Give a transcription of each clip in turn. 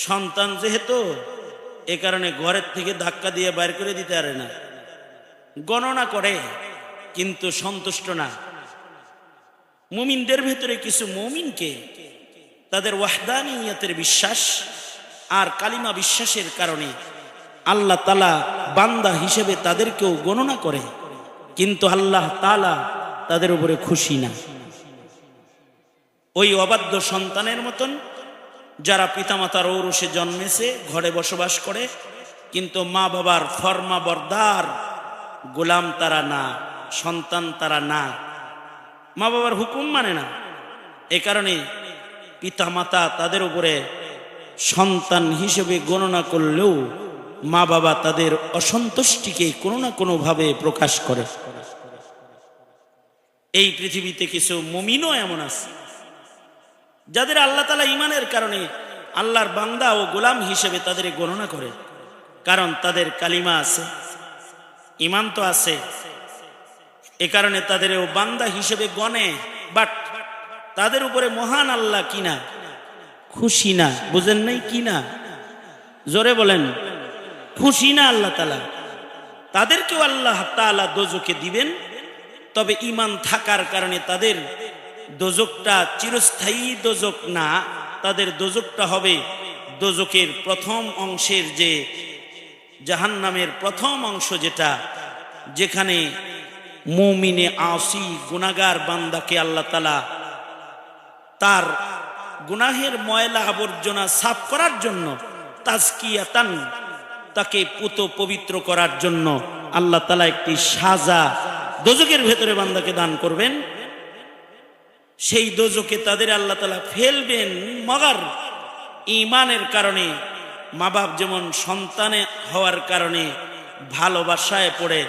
সন্তান যেহেতু, এ কারণে ঘরের থেকে ধাক্কা দিয়ে বাইর করে দিতে পারে না, গণনা করে কিন্তু সন্তুষ্ট না। মুমিনদের ভেতরে কিছু মুমিনকে তাদের ওয়াহদানিয়তের বিশ্বাস আর কালিমা বিশ্বাসের কারণে আল্লাহ তাআলা বান্দা হিসেবে তাদেরকেও গণনা করে, কিন্তু আল্লাহ তাআলা তাদের উপরে খুশি না। ওই অবাধ্য সন্তানের মতন যারা পিতামাতার ঔরসে জন্মেছে, ঘরে বসবাস করে, কিন্তু মা বাবার ফরমা বরদার গোলাম তারা না, সন্তান তারা না, মা বাবার হুকুম মানে না। এ কারণে পিতামাতা তাদের উপরে সন্তান হিসেবে গণনা করলেও মা বাবা তাদের অসন্তুষ্টিকে কোনো না কোনোভাবে প্রকাশ করে। এই পৃথিবীতে কিছু মুমিনও এমন আছে যাদের আল্লাহ তাআলা ঈমানের কারণে আল্লাহর বান্দা ও গোলাম হিসেবে তাদের গণনা করে, কারণ তাদের কালিমা আছে, ঈমান তো আছে, এ কারণে তাদেরও বান্দা হিসেবে গণে। বাট তাদের উপরে মহান আল্লাহ কিনা খুশি না। বুঝেন নাই? কিনা জোরে বলেন, খুশি না আল্লাহ তাআলা। তাদেরকেও আল্লাহ তাআলা দোজখে দিবেন, তবে ঈমান থাকার কারণে তাদের দোজখটা চিরস্থায়ী দোজখ না, তাদের দোজখটা হবে দোজখের প্রথম অংশের, যে জাহান্নামের প্রথম অংশ, যেখানে মুমিনে আসি গুনাহগার বান্দাকে আল্লাহ তাআলা তার গুনাহের ময়লা আবর্জনা সাফ করার জন্য, তাজকিয়াতান, তাকে পুত পবিত্র করার জন্য আল্লাহ তাআলা একটি সাজা দোজখের ভেতরে বান্দাকে দান করবেন। সেই দোজখে তাদের আল্লাহ তাআলা ফেলবেন, মগর ঈমানের কারণে। মা বাপ যেমন সন্তানে হওয়ার কারণে ভালোবাসায় পড়ে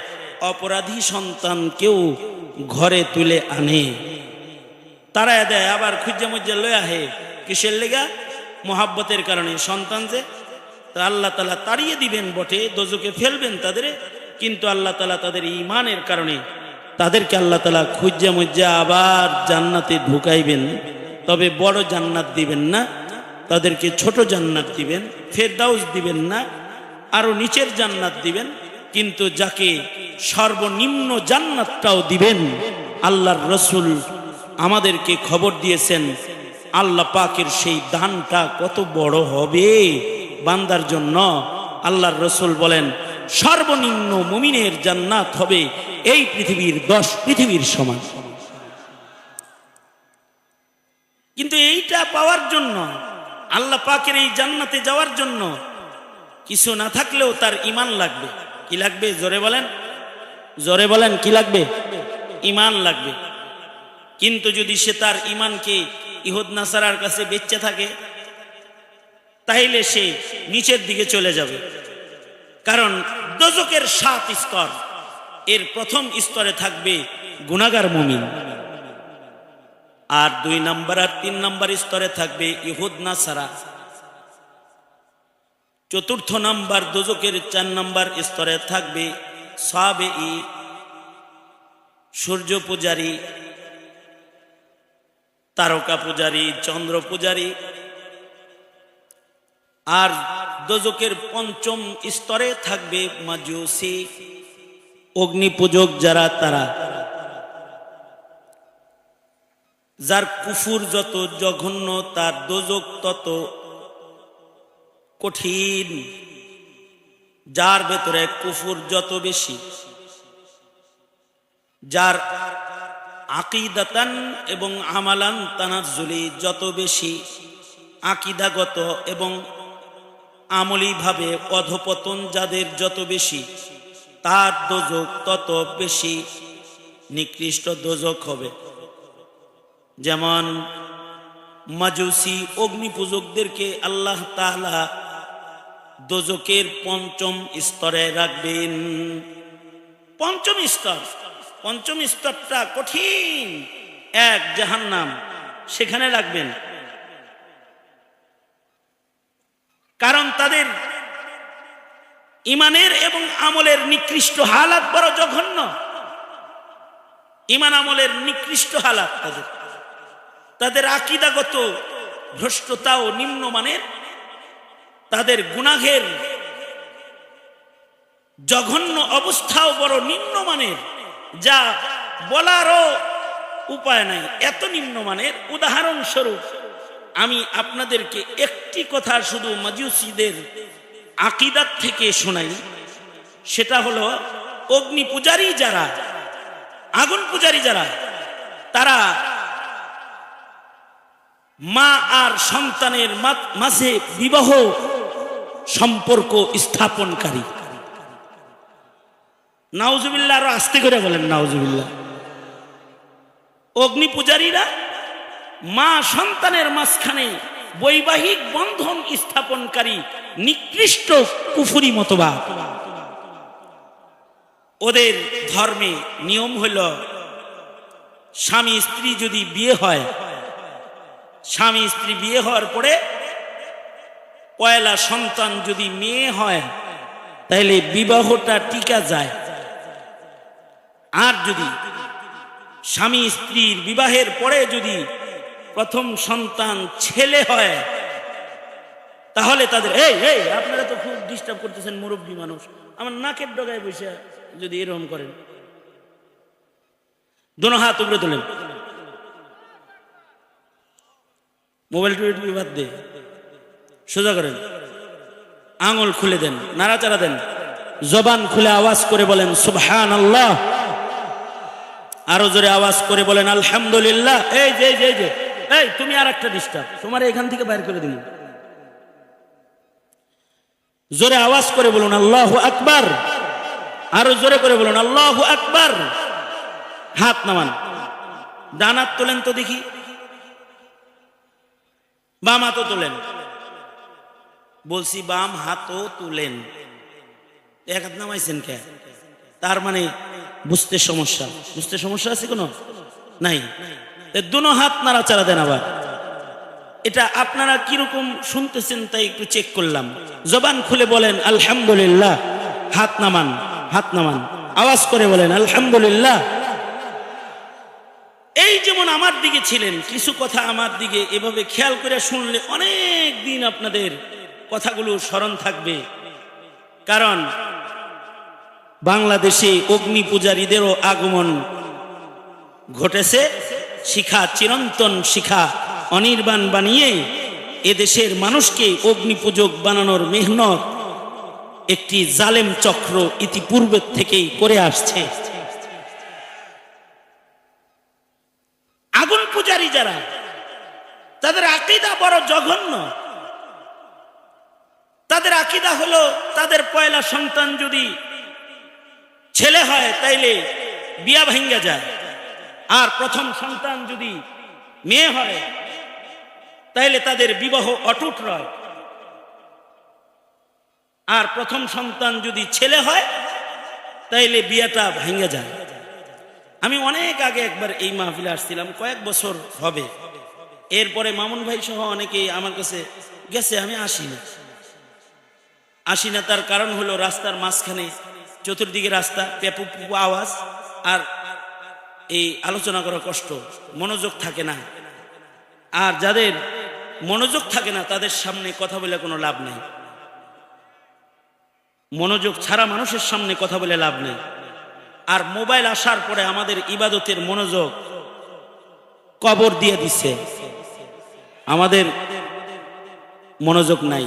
অপরাধী সন্তানকেও ঘরে তুলে আনে, তাড়ায় দেয়, আবার খুঁজে মুজে লয়ে আহে। কিসের লেগা? মোহাব্বতের কারণে। সন্তান যে তা আল্লাহ তাআলা তাড়িয়ে দিবেন বটে, দোজখে ফেলবেন তাদের, কিন্তু আল্লাহ তাআলা তাদের ঈমানের কারণে তাদেরকে আল্লাহ তাআলা খুঁজে মুজে আবার জান্নাতে ঢুকাইবেন। তবে বড় জান্নাত দিবেন না, তাদেরকে ছোট জান্নাত দিবেন, ফেরদাউস দিবেন না, আরো নিচের জান্নাত দিবেন। কিন্তু যাকে সর্বনিম্ন জান্নাতটাও দিবেন, আল্লাহর রাসূল আমাদেরকে খবর দিয়েছেন আল্লাহ পাকের সেই দানটা কত বড় হবে বান্দার জন্য। আল্লাহর রাসূল বলেন সর্বনিম্ন মুমিনের জান্নাত হবে এই পৃথিবীর 10 পৃথিবীর সমান। কিন্তু এইটা পাওয়ার জন্য, আল্লাহ পাকের এই জান্নাতে যাওয়ার জন্য কিছু না থাকলেও তার ঈমান লাগবে। কি লাগবে? জোরে বলেন, জোরে বলেন, কি লাগবে? ঈমান লাগবে। কিন্তু যদি সে তার ঈমানকে ইহুদ নাসারার কাছে বেচে থাকে, তাইলে সে নিচের দিকে চলে যাবে। কারণ দোজখের 7 স্তর, এর প্রথম স্তরে থাকবে গুনাহগার মুমিন, আর 2 নম্বর আর 3 নম্বর স্তরে থাকবে ইহুদ নাসারা, 4র্থ নম্বর দোজখের 4 নম্বর স্তরে থাকবে সাবেঈ, সূর্য পূজারী, তারকা পূজারী, চন্দ্র পূজারী। আর দোজখের 5ম স্তরে থাকবে মাজুসি, অগ্নি পূজক যারা, তারা যার কুফুর যত জঘন্য তার দোজখ তত কঠিন, যার ভেতরে কুফুর যত বেশি, যার আকীদাতান এবং আমালান তানাজ্জুলি যত বেশি, আকীদাগত এবং আমলীভাবে অধপতন যাদের যত বেশি, তার দোজখ তত বেশি নিকৃষ্ট দোজখ হবে। যেমন মাজুসি অগ্নি পূজকদেরকে আল্লাহ তাআলা দোজখের 5ম স্তরে রাখবেন। 5ম স্তর, 5ম স্তরটা কঠিন, এক জাহান্নাম, সেখানে রাখবেন। কারণ তাদের ঈমানের এবং আমলের নিকৃষ্ট হালাত বড় জঘন্য। ঈমান আমলের নিকৃষ্ট হালাত, তাদের আকীদাগত ভ্রষ্টতাও নিম্নমানের, তাদের গুনাহের জঘন্য অবস্থাও বড় নিম্নমানের, যা বলারও উপায় নাই, এত নিম্নমানের। উদাহরণস্বরূপ আমি আপনাদেরকে একটি কথা শুধু মাজুসিদের আকীদাত থেকে শোনাই, সেটা হলো অগ্নি পূজারী যারা, আগুন পূজারী যারা, তারা মা আর সন্তানের মাঝে বিবাহ সম্পর্ক স্থাপনকারী। নাউজুবিল্লাহ, আরো আস্তে করে বলেন নাউজুবিল্লাহ। অগ্নি পূজারীরা মা সন্তানের মাঝখানে বৈবাহিক বন্ধন স্থাপনকারী নিকৃষ্ট কুফরি মতবাদ। ওদের ধর্মে নিয়ম হল, স্বামী স্ত্রী যদি বিয়ে হয়, স্বামী স্ত্রী বিয়ে হওয়ার পরে পয়লা সন্তান যদি মেয়ে হয়, তাহলে বিবাহটা টিকা যায়। আর যদি স্বামী স্ত্রীর বিবাহের পরে যদি প্রথম সন্তান ছেলে হয়, তাহলে তাদের আপনারা তো খুব ডিস্টার্ব করতেছেন, মুরব্বী মানুষ, আমার নাকের ডগায় বসে যদি এরকম করেন, দোনো হাত উপরে তোলেন, মোবাইল টিভি বাদ দিয়ে সোজা করেন, আঙুল খুলে দেন, নাড়াচাড়া দেন, জবান খুলে আওয়াজ করে বলেন সুবহানাল্লাহ, আরো জোরে আওয়াজ করে বলেন আলহামদুলিল্লাহ। এই যে এই তুমি আর একটা ডিস্টার্ব, তোমার এখান থেকে বাইর করে দিন। জোরে আওয়াজ করে বলুন আল্লাহু আকবার, আরো জোরে করে বলুন আল্লাহু আকবার। হাত নামান, ডান হাত তোলেন তো দেখি, বাম হাতও তোলেন, বলছি বাম হাতও তুলেন। এক হাত নামাইছেন কে? তার মানে বুঝতে সমস্যা, বুঝতে সমস্যা আছে কোনো নাই। দুনো হাত নাড়াচাড়া দেন। আবার এটা আপনারা কিরকম শুনতেছেন তাই একটু চেক করলাম। জবান খুলে বলেন আলহামদুলিল্লাহ, হাত নামান, হাত নামান, আওয়াজ করে বলেন আলহামদুলিল্লাহ। এই যেমন আমার দিকে ছিলেন, কিছু কথা আমার দিকে এভাবে খেয়াল করে শুনলে অনেক দিন আপনাদের কথাগুলো স্মরণ থাকবে। কারণ বাংলাদেশে অগ্নি পূজারীদেরও আগমন ঘটেছে। শিখা, চিরন্তন শিখা অনির্বাণ বানিয়ে এদেশের মানুষকে অগ্নি পূজক বানানোর মেহনত একটি জালেম চক্র ইতিপূর্বে থেকেই করে আসছে। আগুন পূজারী যারা, তাদের আকীদা বড় জঘন্য। তাদের আকীদা হলো, তাদের পয়লা সন্তান যদি ছেলে হয় তাইলে বিয়া ভাঙ্গা যায়, আর প্রথম সন্তান যদি মেয়ে হয় তাইলে তাদের বিবাহ অটুট রয়, আর প্রথম সন্তান যদি ছেলে হয় তাইলে বিয়াটা ভাঙ্গা যায়। আমি অনেক আগে একবার এই মাহফিলে আসছিলাম, কয়েক বছর হবে। এরপরে মামুন ভাই সহ অনেকেই আমার কাছে গেছে, আমি আসি না। তার কারণ হলো রাস্তার মাঝখানে, চতুর্দিকে রাস্তা, পেপু পুপু আওয়াজ, আর এই আলোচনা করা কষ্ট, মনোযোগ থাকে না। আর যাদের মনোযোগ থাকে না তাদের সামনে কথা বলে কোনো লাভ নেই। মনোযোগ ছাড়া মানুষের সামনে কথা বলে লাভ নেই। আর মোবাইল আসার পরে আমাদের ইবাদতের মনোযোগ কবর দিয়ে দিচ্ছে, আমাদের মনোযোগ নাই।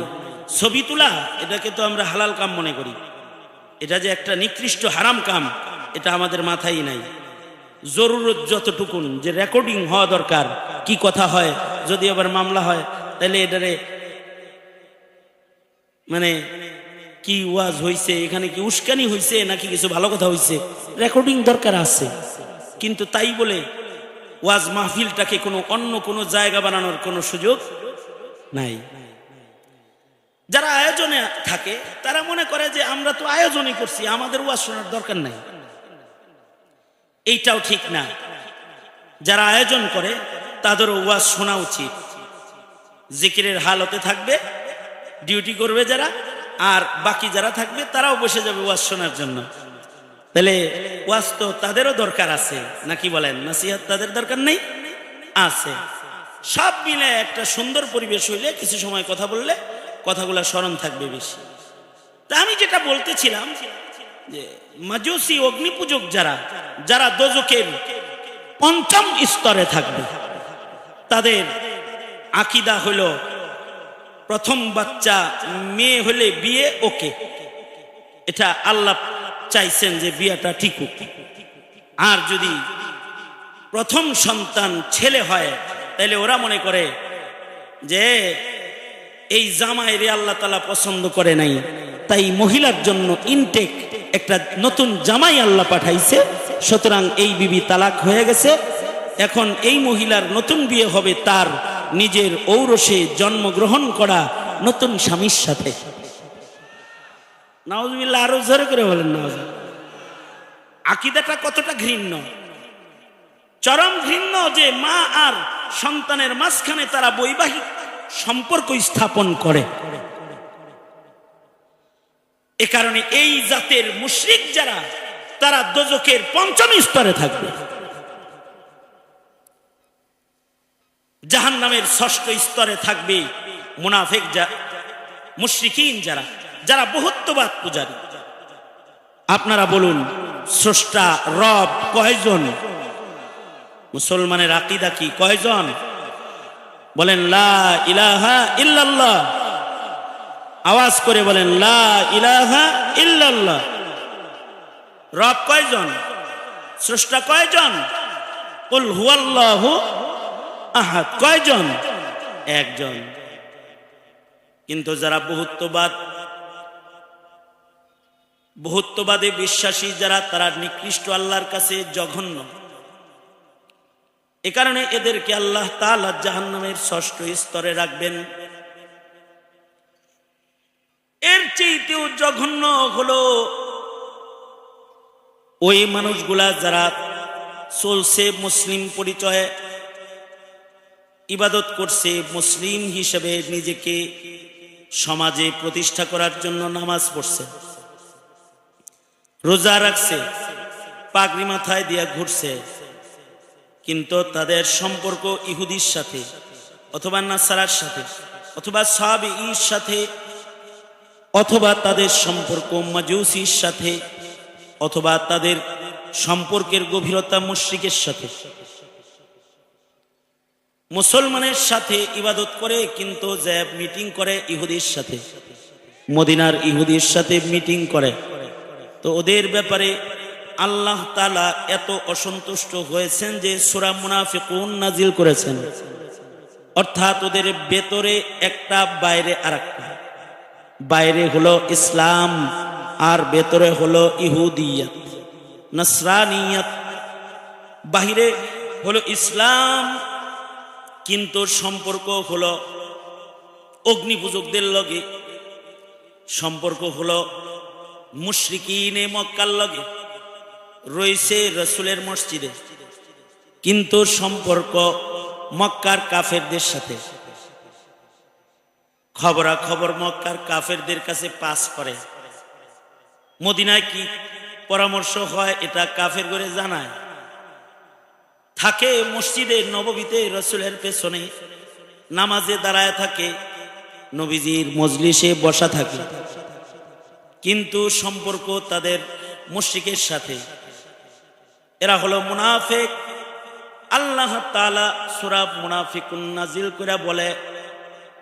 ছবি তোলা, এটাকে তো আমরা হালাল কাম মনে করি, এটা যে একটা নিকৃষ্ট হারাম কাম এটা আমাদের মাথায় নাই। জরুরত যতটুকুন যে রেকর্ডিং হওয়া দরকার, কি কথা হয়, যদি আবার মামলা হয় তাহলে এটারে মানে কি ওয়াজ হইছে, এখানে কি উস্কানি হইছে নাকি কিছু ভালো কথা হইছে, রেকর্ডিং দরকার আছে। কিন্তু তাই বলে ওয়াজ মাহফিলটাকে অন্য কোনো জায়গা বানানোর কোনো সুযোগ নাই। যারা আয়োজনে থাকে তারা মনে করে যে আমরা তো আয়োজনই করছি, আমাদের ওয়াজ শোনার দরকার নাই। এইটাও ঠিক না। যারা আয়োজন করে তাদেরও ওয়াজ শোনা উচিত। জিকিরের হালতে থাকবে, ডিউটি করবে যারা, আর বাকি যারা থাকবে তারাও বসে যাবে ওয়াজ শোনার জন্য। তাহলে ওয়াজ তো তাদেরও দরকার আছে, নাকি বলেন? নসিহত তাদের দরকার নেই? আছে। সব মিলে একটা সুন্দর পরিবেশ হইলে, কিছু সময় কথা বললে কথাগুলো স্মরণ থাকবে বেশি। তা আমি যেটা বলতেছিলাম যে মাজুসি অগ্নিপূজক যারা যারা দোজখের পঞ্চম স্তরে থাকবে, তাদের আকীদা হলো প্রথম বাচ্চা মেয়ে হলে বিয়ে ওকে, এটা আল্লাহ চাইছেন যে বিয়েটা ঠিক হোক। আর যদি প্রথম সন্তান ছেলে হয় তাহলে ওরা মনে করে যে এই জামাইরে আল্লাহ তাআলা পছন্দ করে নাই, তাই মহিলার জন্য ইনটেক একটা নতুন জামাই আল্লাহ পাঠাইছে, সুতরাং এই বিবি তালাক হয়ে গেছে। এখন এই মহিলার নতুন বিয়ে হবে তার নিজের ঔরসে জন্মগ্রহণ করা নতুন স্বামীর সাথে। নাউজুবিল্লাহ, আরো জোরে করে বলেন নাউজুবিল্লাহ। আকীদাটা কতটা ঘৃণ্য, চরম ঘৃণ্য যে মা আর সন্তানের মাঝখানে তারা বৈবাহিক সম্পর্ক স্থাপন করে। এ কারণে এই জাতের মুশরিক যারা, তারা দোজখের পঞ্চম স্তরে থাকবে। জাহান্নামের ষষ্ঠ স্তরে থাকবে মুনাফিক মুশরিকিন যারা, যারা বহুত্ববাদ পূজারী। আপনারা বলুন, স্রষ্টা রব কয়জন? মুসলমানের আকীদা কি? কয়জন? বলেন লা ইলাহা ইল্লাল্লাহ। আওয়াজ করে বলেন লা ইলাহা ইল্লাল্লাহ। রব কয়জন? স্রষ্টা কয়জন? কুল হুয়াল্লাহু আহাদ কয়জন? একজন। কিন্তু যারা বহুত্ববাদে বিশ্বাসী যারা, তারা নিকৃষ্ট, আল্লাহর কাছে জঘন্য। এ কারণে এদেরকে আল্লাহ তাআলা জাহান্নামের ষষ্ঠ স্তরে রাখবেন। এর চেয়েও জঘন্য হলো ওই মানুষগুলা যারা চলছে মুসলিম পরিচয়ে, ইবাদত করছে, মুসলিম হিসেবে নিজেকে সমাজে প্রতিষ্ঠা করার জন্য নামাজ পড়ছে, রোজা রাখছে, পাগড়ি মাথায় দিয়া ঘুরছে, কিন্তু তাদের সম্পর্ক ইহুদির সাথে অথবা নাসারার সাথে অথবা সাহাবীর সাথে, অথবা তাদের সম্পর্ক মাজুসির সাথে, অথবা তাদের সম্পর্কের গভীরতা মুশরিকের সাথে। মুসলমানের সাথে ইবাদত করে কিন্তু যে মিটিং করে ইহুদির সাথে, মদিনার ইহুদির সাথে মিটিং করে। তো ওদের ব্যাপারে আল্লাহ তাআলা এত অসন্তুষ্ট হয়েছেন যে সূরা মুনাফিকুন নাজিল করেছেন। অর্থাৎ ওদের ভেতরে একটা, বাইরে আরেকটা। বাইরে হলো ইসলাম আর ভেতরে হলো ইহুদিয়ত, নাসরানিয়ত। বাহিরে হলো ইসলাম কিন্তু সম্পর্ক হলো অগ্নিপূজকদের লগে, সম্পর্ক হলো মুশরিকিনে মক্কার লগে, রয়েছে রাসূলের মসজিদে, কিন্তু সম্পর্ক মক্কার কাফেরদের সাথে। খবরাখবর মক্কার কাফেরদের কাছে পাস করে। মদিনায় কি পরামর্শ হয় এটা কাফের করে জানায়। থাকে মসজিদে নববীতে রাসূলের পেছনে নামাজে দাঁড়ায় থাকে, নবীজির মজলিসে বসা থাকে, কিন্তু সম্পর্ক তাদের মুশরিকের সাথে। এরা হলো মুনাফিক। আল্লাহ তাআলা সূরা মুনাফিকুন নাজিল করে বলে,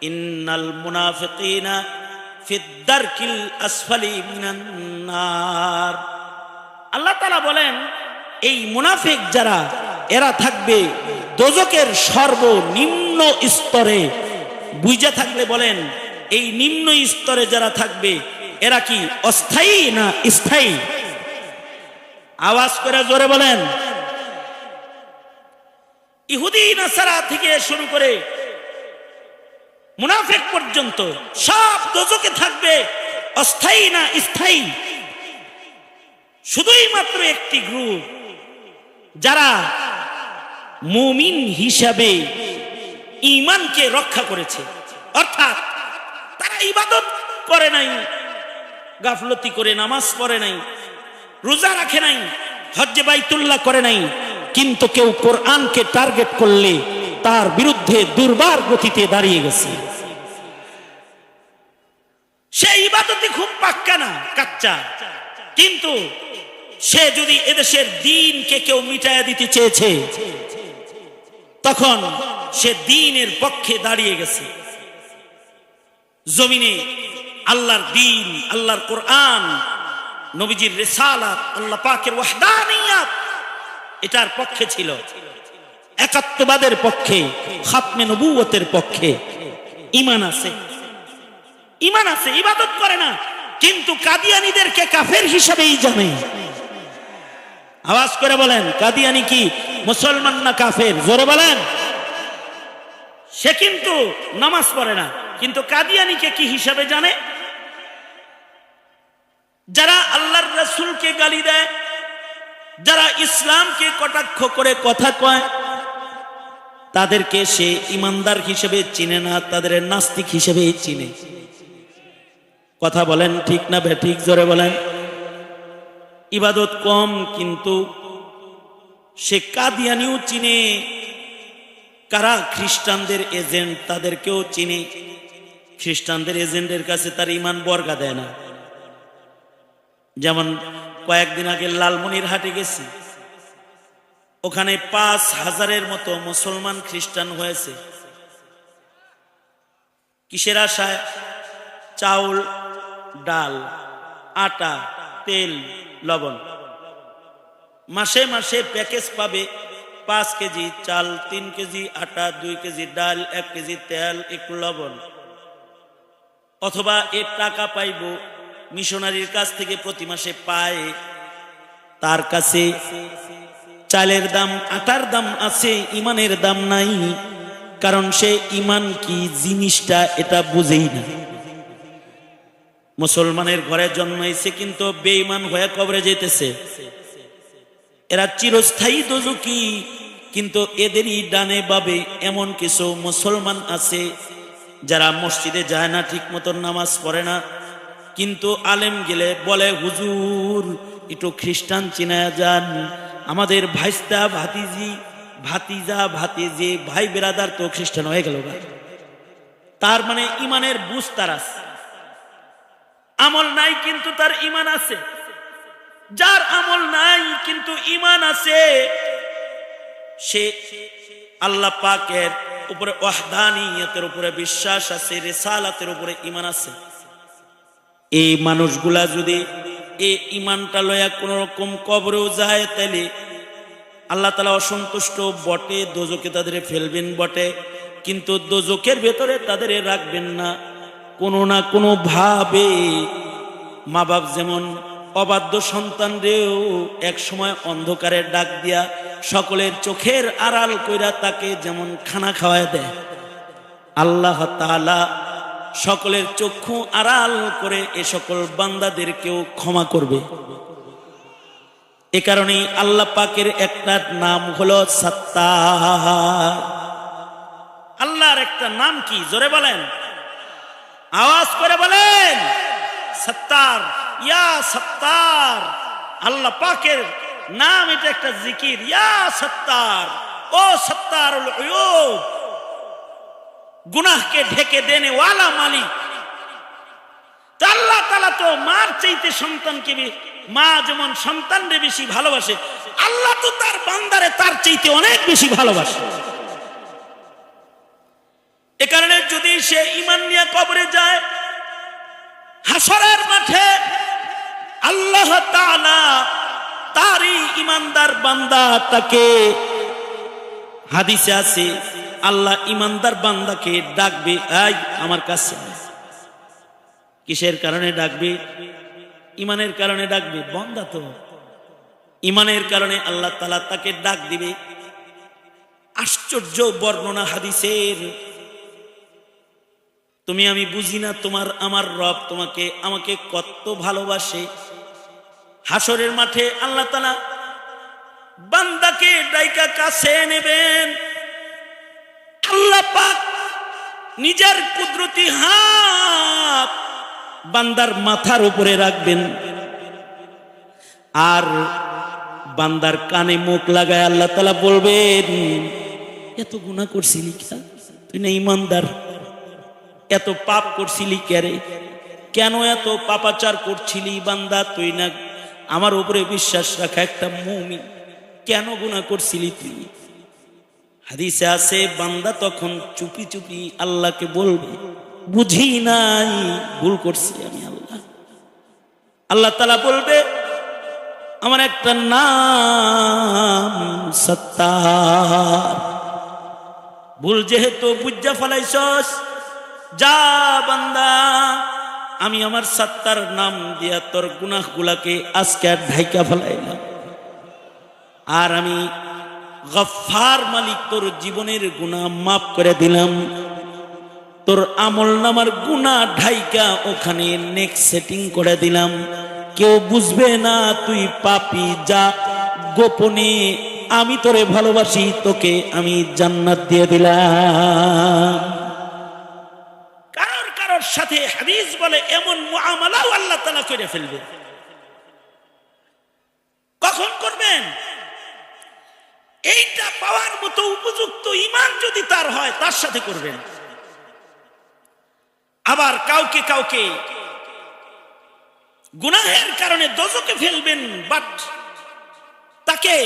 ইন্নাল মুনাফিকিনা ফিদ দারকিল আসফালি মিনান নার। আল্লাহ তাআলা বলেন, এই মুনাফিক যারা, এরা থাকবে দোজখের সর্বনিম্ন স্তরে। বুঝে থাকলে বলেন, এই নিম্ন স্তরে যারা থাকবে এরা কি অস্থায়ী না স্থায়ী? আওয়াজ করে জোরে বলেন। ইহুদি নাসারা থেকে শুরু করে মুনাফিক পর্যন্ত সব দোজখে থাকবে, অস্থায়ী না স্থায়ী। শুধুই মাত্র একটি গ্রুপ যারা মুমিন হিসাবে ঈমানকে রক্ষা করেছে, অর্থাৎ তারা ইবাদত করে নাই, গাফলতি করে নামাজ পড়ে নাই, রোজা রাখে নাই, হজ্জে বাইতুল্লাহ করে নাই, কিন্তু কেউ কোরআনকে টার্গেট করলে তার বিরুদ্ধে দুর্বার গতিতে দাঁড়িয়ে গেছে। ইবাদতই খুব পাক্কা না, কাচ্চা। কিন্তু সে যদি এদেশের দ্বীনকে কেউ মিটাইয়া দিতে চেয়েছে, তখন সে দ্বীনের পক্ষে দাঁড়িয়ে গেছে। জমিনে আল্লাহর দ্বীন, আল্লাহর কোরআন, নবীজির রিসালাত, আল্লাহ পাকের ওয়াহদানিয়াত, এটার পক্ষে ছিল, একাত্মবাদের পক্ষে, খাতমে নবুয়তের পক্ষে। ঈমান আছে, ঈমান আছে, ইবাদত করে না, কিন্তু কাদিয়ানীদেরকে কাফের হিসেবেই জানে। আওয়াজ করে বলেন, কাদিয়ানী কি মুসলমান না কাফের? জোরে বলেন। সে কিন্তু নামাজ পড়ে না, কিন্তু কাদিয়ানীকে কি হিসাবে জানে? যারা আল্লাহর রাসূলকে গালি দেয়, যারা ইসলামকে কটাক্ষ করে কথা কয়, তাদেরকে সে ইমানদার হিসেবে চিনে না, তাদের নাস্তিক হিসেবে চিনে। কথা বলেন ঠিক না বেঠিক? জোরে বলেন। ইবাদত কম, কিন্তু সে কাদিয়ানিও চিনে। কারা? খ্রিস্টানদের এজেন্ট, তাদেরকেও চিনে। খ্রিস্টানদের এজেন্টের কাছে তার ঈমান বর্গা দেয় না। যেমন কয়েকদিন আগে লালমনিরহাটে গেছি, ওখানে ৫,০০০-এর মতো মুসলমান খ্রিস্টান হয়েছে। কিসের আশায়? চাউল, ডাল, আটা, তেল, লবণ। মাসে মাসে প্যাকেজ পাবে ৫ কেজি চাল, ৩ কেজি আটা, ২ কেজি ডাল, ১ কেজি তেল, একটু লবণ। অথবা এর টাকা পাইব মিশনারির কাছ থেকে, প্রতি মাসে পায়। তার কাছে চালের দাম, আটার দাম আছে, ইমানের দাম নাই। কারণ সে ইমান কি জিনিসটা এটা বুঝেই না। মুসলমানের ঘরে জন্মাইছে, কিন্তু বেঈমান হয়ে কবরে যেতেছে। এরা চিরস্থায়ী দোজখী, কিন্তু এদেরই ডানে বামে এমন কিছু মুসলমান আছে যারা মসজিদে যায় না, ঠিক মতো নামাজ পড়ে না, কিন্তু আলেম গেলে বলে, হুজুর একটু খ্রিস্টান চিনায়া যান, আমাদের ভাইস্তা ভাতিজি, ভাতিজা ভাতিজি, ভাই বেরাদার তো খ্রিস্টান হয়ে গেল। তার মানে ইমানের বুঝ তার আছে। আমল নাই কিন্তু তার ইমান আছে। যার আমল নাই কিন্তু ইমান আছে, সে আল্লাহ পাকের উপরে ওয়াহদানিয়তের উপরে বিশ্বাস আছে, রিসালাতের উপরে ইমান আছে। এই মানুষগুলা যদি এই ইমানটা লয়া কোন রকম কবরেও যায়, তাহলে আল্লাহ তাআলা অসন্তুষ্ট বটে, দোজকে তাদের ফেলবেন বটে, কিন্তু দোজকের ভেতরে তাদের রাখবেন না। কোনো না কোনো ভাবে মা বাপ যেমন অবাধ্য সন্তানরেও এক সময় অন্ধকারে ডাক দিয়া সকলের চোখের আড়াল কইরা তাকে যেমন খানা খাওয়ায় দেয়, আল্লাহ তাআলা সকলের চক্ষু আড়াল করে এ সকল বান্দাদেরকেও ক্ষমা করবে। এ কারণেই আল্লাহ পাকের একটা নাম হলো সত্তার। আল্লাহর একটা নাম কি? জোরে বলেন, আওয়াজ করে বলেন, সত্তার। ইয়া সত্তার, আল্লাহ পাকের নাম, এটা একটা জিকির। ইয়া সত্তার, ও সত্তারুল উয়ুব, গুনাহকে ঢেকে দেনে ওয়ালা মালিক। তো আল্লাহ তাআলা তো মার চাইতে সন্তানকে, মা যেমন সন্তানরে বেশি ভালোবাসে, আল্লাহ তো তার বান্দারে তার চাইতে অনেক বেশি ভালোবাসে। এ কারণে যদি সে ঈমান নিয়ে কবরে যায়, হাসরের মাঠে আল্লাহ তাআলা তারই ঈমানদার বান্দাটাকে, হাদিসে আছে আল্লাহ ঈমানদার বান্দাকে ডাকবে, এই আমার কাছে। কিসের কারণে ডাকবে? ঈমানের কারণে ডাকবে। বান্দা তো ঈমানের কারণে আল্লাহ তাআলা তাকে ডাক দিবে। আশ্চর্য বর্ণনা হাদিসের। তুমি আমি বুঝি না তোমার আমার রব তোমাকে আমাকে কত ভালোবাসে। হাসরের মাঠে আল্লাহ তাআলা বান্দাকে ডাইকা কাছে নেবেন। আল্লাহ পাক নিজের কুদরতি হাত বান্দার মাথার উপরে রাখবেন, আর বান্দার কানে মুখ লাগায় আল্লাহ তাআলা বলবেন, এত গুনাহ করছিলি কেন? তুই না ঈমানদার, এত পাপ করছিলি কেরে? কেন এত পাপাচার করছিলি বান্দা, তুই না আমার উপরে বিশ্বাস রাখা একটা মুমিন, কেন গুনাহ করছিলি তুই? হাদিসে আছে বান্দা তখন চুপি চুপি আল্লাহকে বলবে, বুঝি নাই, ভুল করছি আমি আল্লাহ। আল্লাহ তাআলা বলবে, আমার একটা নাম সত্তার, ভুল যেহেতু বুঝা ফেলাইছস, যা বান্দা আমি আমার সত্তার নাম দিয়া তোর গুনাহগুলাকে আজকে আর ঢাইকা ফেলাইলাম। আর আমি গফফার মালিক, তোর জীবনের গুনাহ মাফ করে দিলাম। তোর আমল নামার গুনাহ ঢাইকা ওখানে নেক্সট সেটিং করে দিলাম। কেউ বুঝবে না তুই পাপী, যা গোপনে আমি তোরে ভালোবাসি, তোকে আমি জান্নাত দিয়ে দিলাম। কারোর কারোর সাথে হাদিস বলে এমন মুআমালাও আল্লাহ তাআলা করে ফেলবে। কখন করবেন? এইটা পাওয়ার মতো উপযুক্ত ঈমান যদি তার হয়, তার সাথে করবেন। আবার কাউকে কাউকে গুনাহের কারণে দোজখে ফেলবেন, বাট তাকে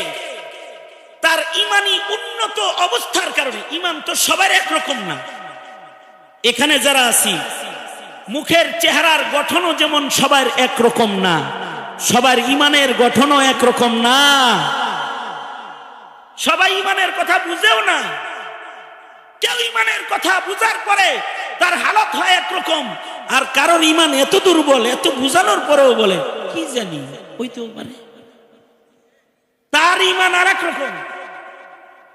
তার ঈমানি উন্নত অবস্থার কারণে, ঈমান তো সবার একরকম না। এখানে যারা আছি, মুখের চেহারার গঠনও যেমন সবার একরকম না, সবার ঈমানের গঠনও একরকম না। সবাই ঈমানের কথা বুঝেও না। কেউ ঈমানের কথা বুঝার পরে তার হালত হয় একরকম, আর কারোর ঈমান এত দুর্বল, এত বুঝানোর পরেও বলে কি জানি, হইতেও পারে, তার ঈমান আর একরকম।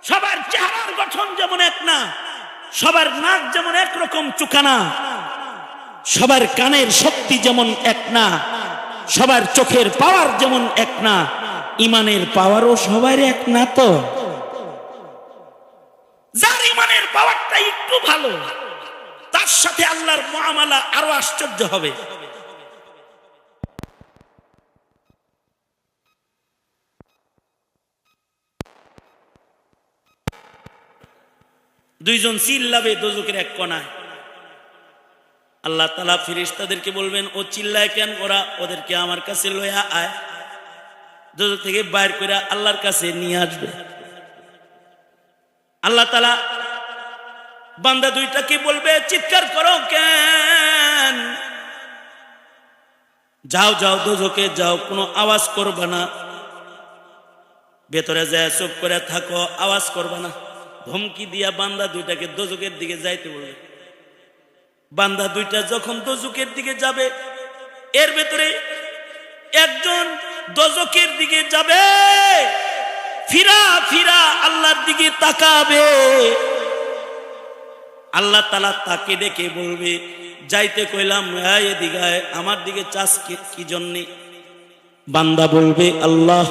সবার চেহারার গঠন যেমন এক না, সবার নাক যেমন একরকম চুকানা, সবার কানের শক্তি যেমন এক না, সবার চোখের পাওয়ার যেমন এক না, ঈমানের পাওয়ারও সবার এক না। তো যার ঈমানের পাওয়ারটা একটু ভালো, তার সাথে আল্লাহর মুআমালা আরো আশ্চর্য হবে। দুইজন চিল্লাবে দোজখের এক কোণায়। আল্লাহ তাআলা ফেরেশতাদেরকে বলবেন, ও চিল্লায় কেন? ওরা ওদেরকে আমার কাছে লইয়া আয়। দোজখ থেকে বাইর করে আল্লাহর কাছে নিয়ে আসবে। আল্লাহ তাআলা বান্দা দুইটাকে বলবে, চিৎকার করো কেন? যাও যাও দোজখে যাও, কোনো আওয়াজ করবে না, ভেতরে যায় চুপ করে থাকো, আওয়াজ করবে না। ধমকি দিয়া বান্দা দুইটাকে দোজখের দিকে যাইতে বলবে। বান্দা দুইটা যখন দোজখের দিকে যাবে, এর ভেতরে একজন দোজখের দিকে যাবে, ফিরা ফিরা আল্লাহর দিকে তাকাবে। আল্লাহ তাআলা তাকে ডেকে বলবে, যাইতে কইলাম, এদিকে আয়, আমার দিকে চাস কি জন্যে? বান্দা বলবে, আল্লাহ,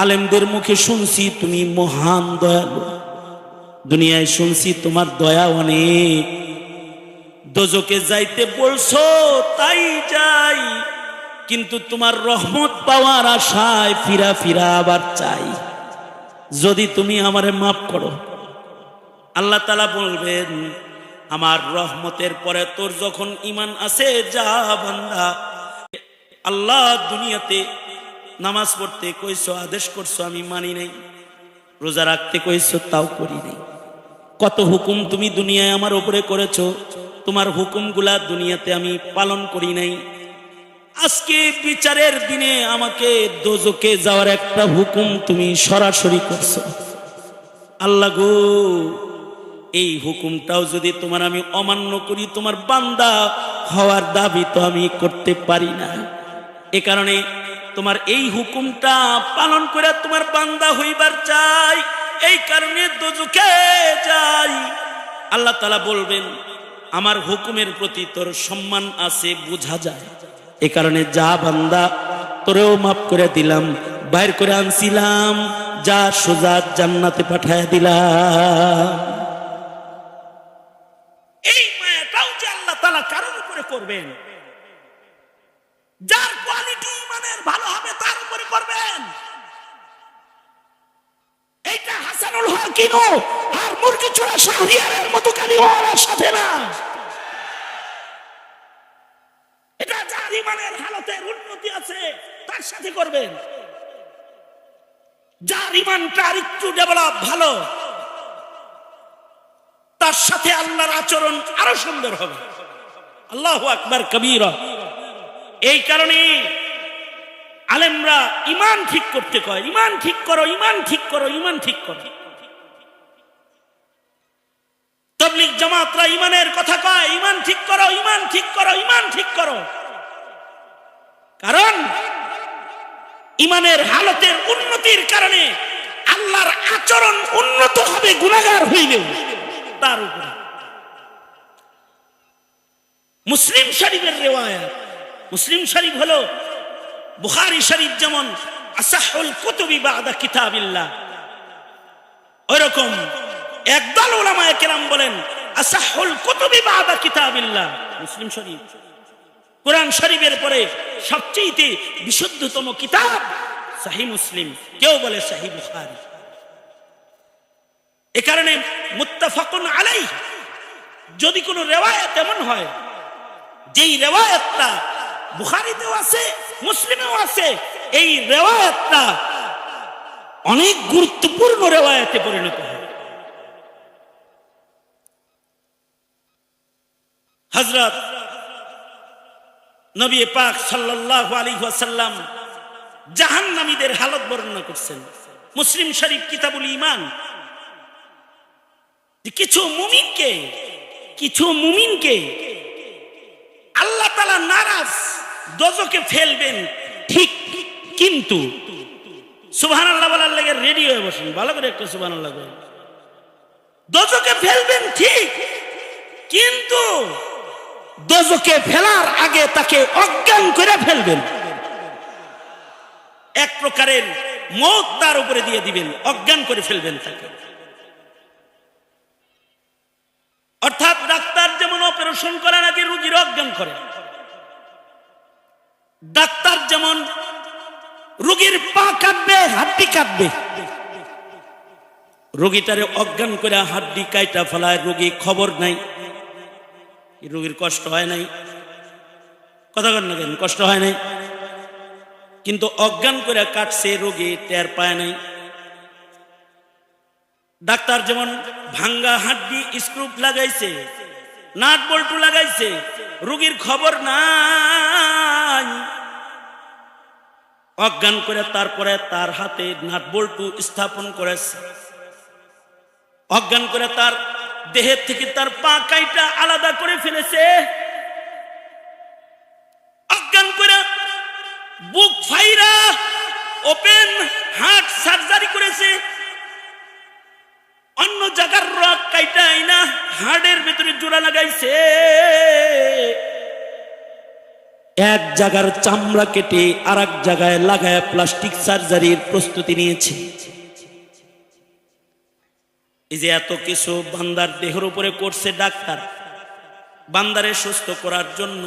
আলেমদের মুখে শুনছি তুমি মহান দয়ালু, দুনিয়ায় শুনছি তোমার দয়া অনেক, দোজখে যাইতে বলছো তাই যাই, কিন্তু তোমার রহমত পাওয়ার আশায় ফিরা ফিরা আবার চাই, যদি তুমি আমারে মাফ করো। আল্লাহ তাআলা বলবেন, আমার রহমতের পরে তোর যখন ঈমান আছে, যা বান্দা, আল্লাহ দুনিয়াতে নামাজ পড়তে কইছো, আদেশ করছো, আমি মানি নাই, রোজা রাখতে কইছো, তাও করি নাই, কত হুকুম তুমি দুনিয়ায় আমার উপরে করেছো, তোমার হুকুমগুলা দুনিয়াতে আমি পালন করি নাই, আজকে বিচারের দিনে আমাকে দোজখে যাওয়ার একটা হুকুম তুমি সরাসরি করছো। আল্লাহ গো, এই হুকুমটাও যদি তোমার আমি অমান্য করি, তোমার বান্দা হওয়ার দাবি তো আমি করতে পারি না। এ কারণে তোমার এই হুকুমটা পালন করে তোমার বান্দা হইবার চাই, এই কারণে দোজখে যাই। আল্লাহ তাআলা বলবেন, আমার হুকুমের প্রতি তোর সম্মান আছে, বোঝা যায়, এ কারণে যা বান্দা, তোরেও মাফ করে দিলাম, বাইর করে আনছিলাম, যা সোজা জান্নাতে পাঠায় দিলাম। এই মায়াটাও যে আল্লাহ তাআলা কারোর উপরে করবেন, যার কোয়ালিটি ঈমানের ভালো হবে তার উপরে করবেন। এইটা হাসানুল হকিম আর মুরগি চোরা শাহরিয়ারের মতো কালিমাওয়ালার সাথে না। এটা যার ইমানের হালতের উন্নতি আছে তার সাথে করবেন। যার ইমানটা আর একটু ডেভেলপ ভালো, তার সাথে আল্লাহর আচরণ আরো সুন্দর হবে। আল্লাহু আকবার কবীরা। এই কারণে আলেমরা ইমান ঠিক করতে কয়, ইমান ঠিক করো, ইমান ঠিক করো, ইমান ঠিক করো। তাবলীগ জামাতরা ইমানের কথা কয়, ইমান ঠিক করো, ইমান ঠিক করো, ইমান ঠিক করো। কারণ ইমানের হালতের উন্নতির কারণে আল্লাহর আচরণ উন্নত হবে গুনাহগার হইলেও তার উপরে। মুসলিম শরীফের রিওয়ায়াত, মুসলিম শরীফ হলো বুখারী শরীফ যেমন আসাহুল কুতুবি বাদা কিতাবিল্লাহ, ওইরকম একদল উলামায়ে কেরাম বলেন আসাহুল কুতুবি বাদা কিতাবিল্লাহ। মুসলিম শরীফ কোরআন শরীফের পরে সবচেয়ে বিশুদ্ধতম কিতাব সহিহ মুসলিম, কেউ বলে সহিহ বুখারী। এ কারণে মুত্তাফাকুন আলাইহি, যদি কোনো রিওয়ায়াত এমন হয় যেই রিওয়ায়াতটা বুখারীতেও আছে মুসলিমেও আছে, এই রিওয়ায়াতটা অনেক গুরুত্বপূর্ণ রিওয়ায়াতে পরিণত হয়। হযরত নবী পাক সাল্লাল্লাহু আলাইহি ওয়াসাল্লাম জাহান্নামীদের হালত বর্ণনা করছেন। মুসলিম শরীফ কিতাবুল ঈমান, কিছু মুমিনকে আল্লাহ তাআলা নারাজ দোজখে ফেলবেন ঠিক, কিন্তু সুবহানাল্লাহ বলার লাগে রেডি হয়ে বসেন, ভালো করে একটু সুবহানাল্লাহ বলেন। দোজখে ফেলবেন ঠিক, কিন্তু দোজখে ফেলার আগে তাকে অজ্ঞান করে ফেলবেন। এক প্রকারের মওত তার উপরে দিয়ে দিবেন, অজ্ঞান করে ফেলবেন তাকে। অর্থাৎ ডাক্তার যেমন অপারেশন করার আগে রোগীর অজ্ঞান করে, ডাক্তার যেমন রোগীর পা কাটবে, হাড্ডি কাটবে, রোগীটারে অজ্ঞান করে হাড্ডি কাইটা ফেলায়, রোগী খবর নাই, রোগীর কষ্ট হয় নাই, কথা বলেন না কেন, কষ্ট হয় নাই, কিন্তু অজ্ঞান করে কাটছে, রোগী টের পায় নাই। ডাক্তার যেমন ভাঙ্গা হাড্ডি স্ক্রু লাগাইছে, নাট বল্টু লাগাইছে, রোগীর খবর নাই, অজ্ঞান করে তারপরে তার হাতে নাট বল্টু স্থাপন করেছে, অজ্ঞান করে তার দেহের থেকে তার পা কাইটা আলাদা করে ফেলেছে, অজ্ঞান করে বুক ফাইরা ওপেন হার্ট সার্জারি করেছে, অন্য জায়গার রক কাইটা আইনা হার্টের ভিতরে জোড়া লাগাইছে, এক জায়গার চামড়া কেটে আর এক জায়গায় লাগায় প্লাস্টিক সার্জারির প্রস্তুতি নিয়েছে। এই যে এত কিছু বান্দার দেহের উপরে করছে ডাক্তার, বান্দারে সুস্থ করার জন্য,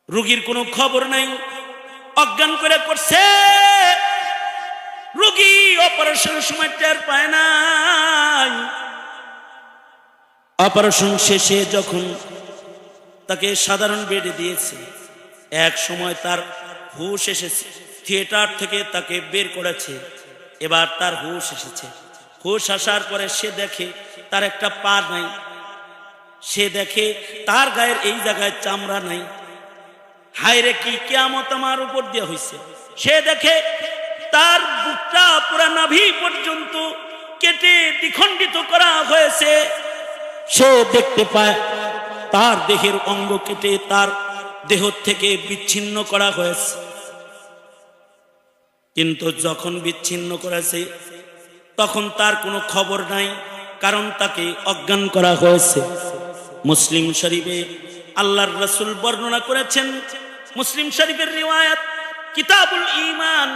রোগীর কোনো খবর নাই, অজ্ঞান করে করছে, রোগী অপারেশনের সময় টের পায় নাই। অপারেশন শেষে যখন তাকে সাধারণ বেডে দিয়েছে, এক সময় তার হুঁশ এসেছে, থিয়েটার থেকে তাকে বের করেছে, এবার তার হুঁশ এসেছে। হুঁশ আসার পরে সে দেখে তার একটা পা নাই, সে দেখে তার গায়ের এই জায়গায় চামড়া নাই। হায় রে, কি কিয়ামত আমার উপর দিয়ে হয়েছে। সে দেখে তার বুকটা পুরা নাভি পর্যন্ত কেটে দ্বিখণ্ডিত করা হয়েছে। সে দেখতে পায় তার দেহের অঙ্গ কেটে তার দেহ থেকে বিচ্ছিন্ন করা হয়েছে, কিন্তু যখন বিচ্ছিন্ন করেছে তখন তার কোনো খবর নাই, কারণ তাকে অজ্ঞান করা হয়েছে। মুসলিম শরীফে আল্লাহর রাসূল বর্ণনা করেছেন, মুসলিম শরীফের রিওয়ায়াত কিতাবুল ঈমান,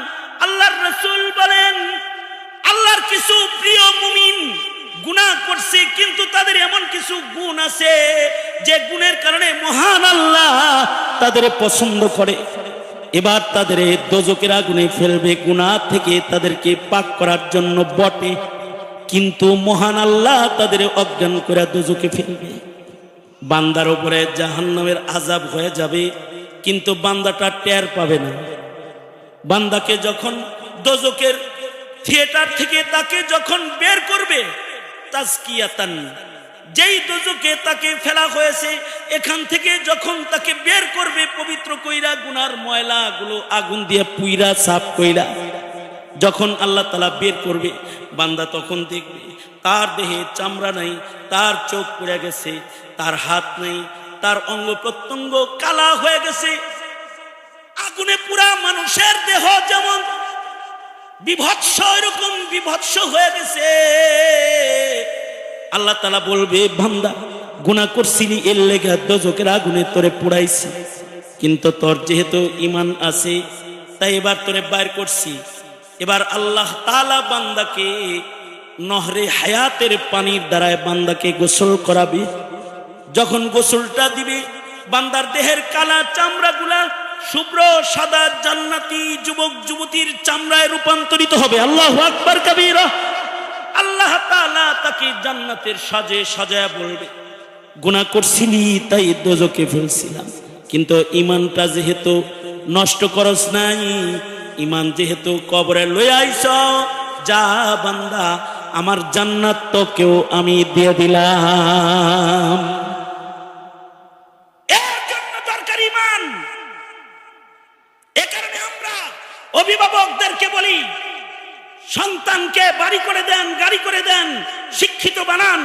আল্লাহর রাসূল বলেন, আল্লাহর কিছু প্রিয় মুমিন গুনাহ করছে, কিন্তু তাদের এমন কিছু গুণ আছে যে গুণের কারণে মহান আল্লাহ তাদের পছন্দ করে, এবার তাদের দোজখের আগুনে ফেলবে। গুনাহ থেকে তাদেরকে পাক করার জন্য বটে, কিন্তু মহান আল্লাহ তাদের অজ্ঞান করে দোজখে ফেলবে। বান্দার উপরে জাহান্নামের আযাব হয়ে যাবে, কিন্তু বান্দাটা টের পাবে না। বান্দাকে যখন দোজখের থিয়েটার থেকে তাকে যখন বের করবে, তাজকিয়াতান, যেই দোজখে তাকে ফেলা হয়েছে এখান থেকে যখন তাকে বের করবে পবিত্র কইরা, গুনার ময়লাগুলো আগুন দিয়ে পুইরা সাফ কইরা যখন আল্লাহ তাআলা বের করবে, বান্দা তখন দেখবে তার দেহে চামড়া নাই, তার চোখ পুড়ে গেছে, তার হাত নাই, তার অঙ্গ প্রত্যঙ্গ কালা হয়ে গেছে। আগুনে পুরা মানুষের দেহ যেমন বিভৎস, এরকম বিভৎস হয়ে গেছে। আল্লাহ তাআলা বলবে, বান্দা গুনাহ করছিলি, এর লেগে দোজখের আগুনে তোরে পুড়াইছি, কিন্তু তোর যেহেতু ঈমান আছে তাই এবার তোরে বাইর করছি। এবার আল্লাহ তাআলা বান্দাকে নহরে হায়াতের পানির দ্বারায় বান্দাকে গোসল করাবে। যখন গোসলটা দিবে, বান্দার দেহের কালা চামড়াগুলা শুভ্র সাদা জান্নাতি যুবক যুবতীর চামড়ায় রূপান্তরিত হবে। আল্লাহু আকবার কাবীরা। আল্লাহ তাআলা তাকে জান্নাতের সাজে সাজায়া বলবে, গুনাহ করছিলি তাই দোজখে ফেলছিলাম, কিন্তু ঈমানটা যেহেতু নষ্ট করস নাই, ঈমান যেহেতু কবরে লইয়া আইছ, যা বান্দা আমার জান্নাত তোকেও আমি দিয়ে দিলাম। এর জন্য দরকার ঈমান। এ কারণে আমরা অভিভাবকদেরকে বলি, সন্তানকে বাড়ি করে দেন, গাড়ি করে দেন, শিক্ষিত বানান,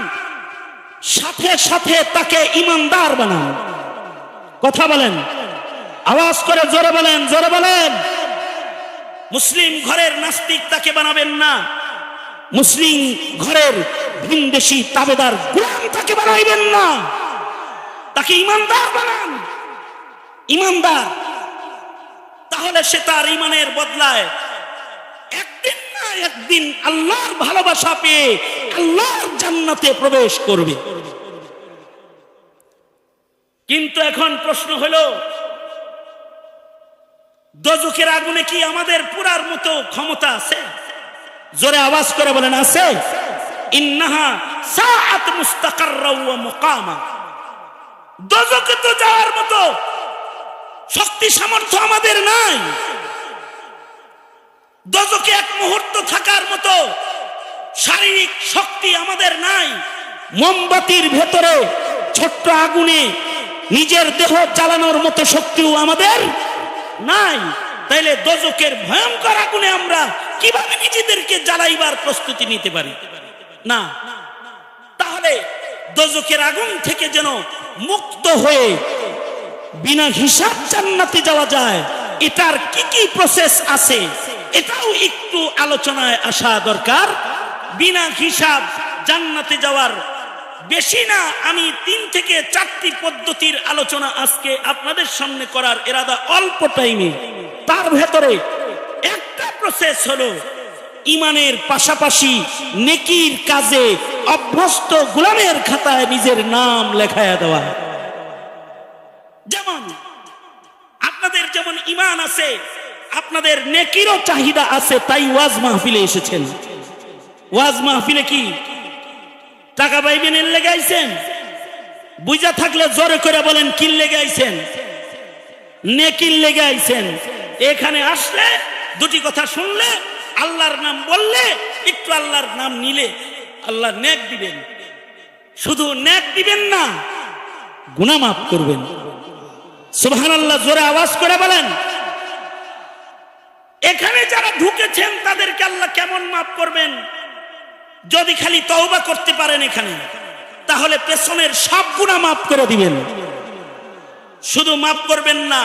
সাথে সাথে তাকে ঈমানদার বানান। কথা বলেন, আওয়াজ করে জোরে বলেন, জোরে বলেন। মুসলিম ঘরের নাস্তিক তাকে বানাবেন না, মুসলিম ঘরের ভিনদেশী তাবেদার গোলাম তাকে বানাইবেন না, তাকে ঈমানদার বানান। ঈমানদার, তাহলে সে তার ঈমানের বদলায় একদিন না একদিন আল্লাহর ভালোবাসা পেয়ে আল্লাহর জান্নাতে প্রবেশ করবে। কিন্তু এখন প্রশ্ন হলো, দোজখের আগুনে কি আমাদের পুরার মতো ক্ষমতা আছে? জোরে আওয়াজ করে বলেন, আছে? ইন্নাহা সাআত মুস্তাকাররা ওয়া মুকামা। দোজখে তো যাওয়ার মতো শক্তি সামর্থ্য আমাদের নাই। দোজখে এক মুহূর্ত থাকার মতো শারীরিক শক্তি আমাদের নাই। মোমবাতির ভেতরে ছোট্ট আগুনে নিজের দেহ জ্বালানোর মতো শক্তিও আমাদের নাই। তাইলে দোজখের ভয়ঙ্কর আগুনে আমরা কিভাবে নিজেদেরকে জ্বালাইবার প্রস্তুতি নিতে পারি? না। তাহলে দোজখের আগুন থেকে যেন মুক্ত হয়ে বিনা হিসাব জান্নাতে যাওয়া যায়, এটার কি কি প্রসেস আছে এটাও একটু আলোচনায় আসা দরকার। বিনা হিসাব জান্নাতে যাওয়ার বেশি না, আমি 3 থেকে 4টি পদ্ধতির আলোচনা আজকে আপনাদের সামনে করার ইরাদা অল্প টাইমে। তার ভেতরে একটা প্রসেস হলো ঈমানের পাশাপাশি নেকির কাজে অভ্যস্ত গোলামের খাতায় নিজের নাম লেখায়া দেওয়া। যেমন আপনাদের যেমন ঈমান আছে, আপনাদের নেকিরও চাহিদা আছে, তাই ওয়াজ মাহফিলে এসেছেন। ওয়াজ মাহফিলে কি টাকা পাইবেন এর লেগে আইছেন? বুঝা থাকলে জোরে করে বলেন, কি লেগে আইছেন? নেকির লেগে আইছেন। এখানে আসলে 2টি কথা শুনলে, আল্লাহর নাম বললে, একটু আল্লাহর নাম নিলে আল্লাহ নেক দিবেন। শুধু নেক দিবেন না, গুনাহ মাফ করবেন। সুবহানাল্লাহ, জোরে আওয়াজ করে বলেন। এখানে যারা ঢুকেছেন তাদেরকে আল্লাহ কেমন মাফ করবেন? যদি খালি তওবা করতে পারেন এখানে, তাহলে পেছনের সব গুনাহ মাফ করে দিবেন। শুধু মাফ করবেন না,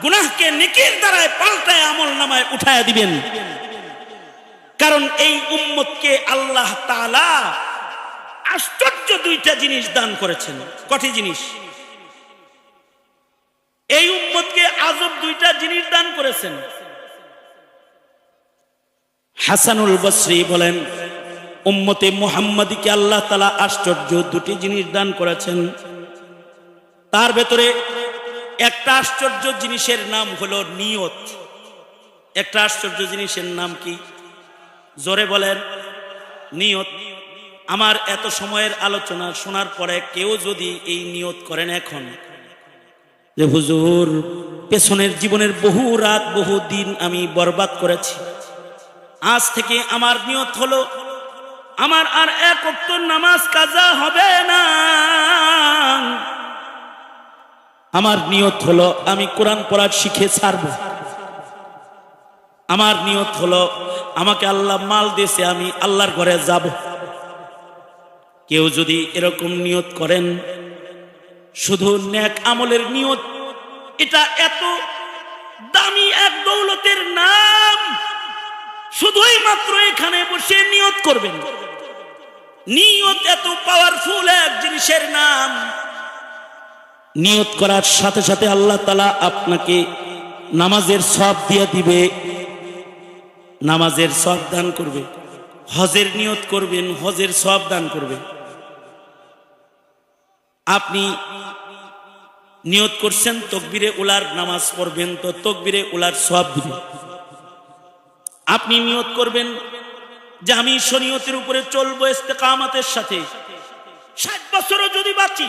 গুনাহকে নেকির দ্বারায় পাল্টায় আমলনামায় উঠায়া দিবেন। কারণ এই উম্মতকে আল্লাহ তাআলা আশ্চর্য 2টা জিনিস দান করেছেন। কটি জিনিস? এই উম্মতকে আজব 2টা জিনিস দান করেছেন। হাসানুল বসরি বলেন, উম্মতে মুহাম্মাদীকে আল্লাহ তাআলা আশ্চর্য 2টি জিনিস দান করেছেন। তার ভেতরে একটা আশ্চর্য জিনিসের নাম হলো নিয়ত। একটা আশ্চর্য জিনিসের নাম কি? জোরে বলেন, নিয়ত। আমার এত সময়ের আলোচনা শোনার পরে কেউ যদি এই নিয়ত করেন এখন যে হুজুর পেছনের জীবনের বহু রাত বহু দিন আমি বরবাদ করেছি, আজ থেকে আমার নিয়ত হলো আমার আর এক ওয়াক্ত নামাজ কাজা হবে না, আমার নিয়ত হলো আমি কোরআন পড়া শিখে ছাড়ব, আমার নিয়ত হলো আমাকে আল্লাহ মাল দিয়েছে আমি আল্লাহর ঘরে যাব। কেউ যদি এরকম নিয়ত করেন, শুধু নেক আমলের নিয়ত, এটা এত দামি এক দৌলতের নাম, শুধুই মাত্র এখানে বসে নিয়ত করবেন। নিয়ত এত পাওয়ারফুল এক জিনিসের নাম, নিয়ত করার সাথে সাথে আল্লাহ তাআলা আপনাকে নামাজের সওয়াব দিয়ে দিবে, নামাজের সওয়াব দান করবে। হজের নিয়ত করবেন, হজের সওয়াব দান করবে। আপনি নিয়ত করছেন তাকবীরে উলার নামাজ পড়বেন, তো তাকবীরে উলার সওয়াব দিবে। আপনি নিয়ত করবেন যে আমি শরীয়তের উপরে চলবো ইস্তেকামতের সাথে, 60 বছরও যদি বাঁচি,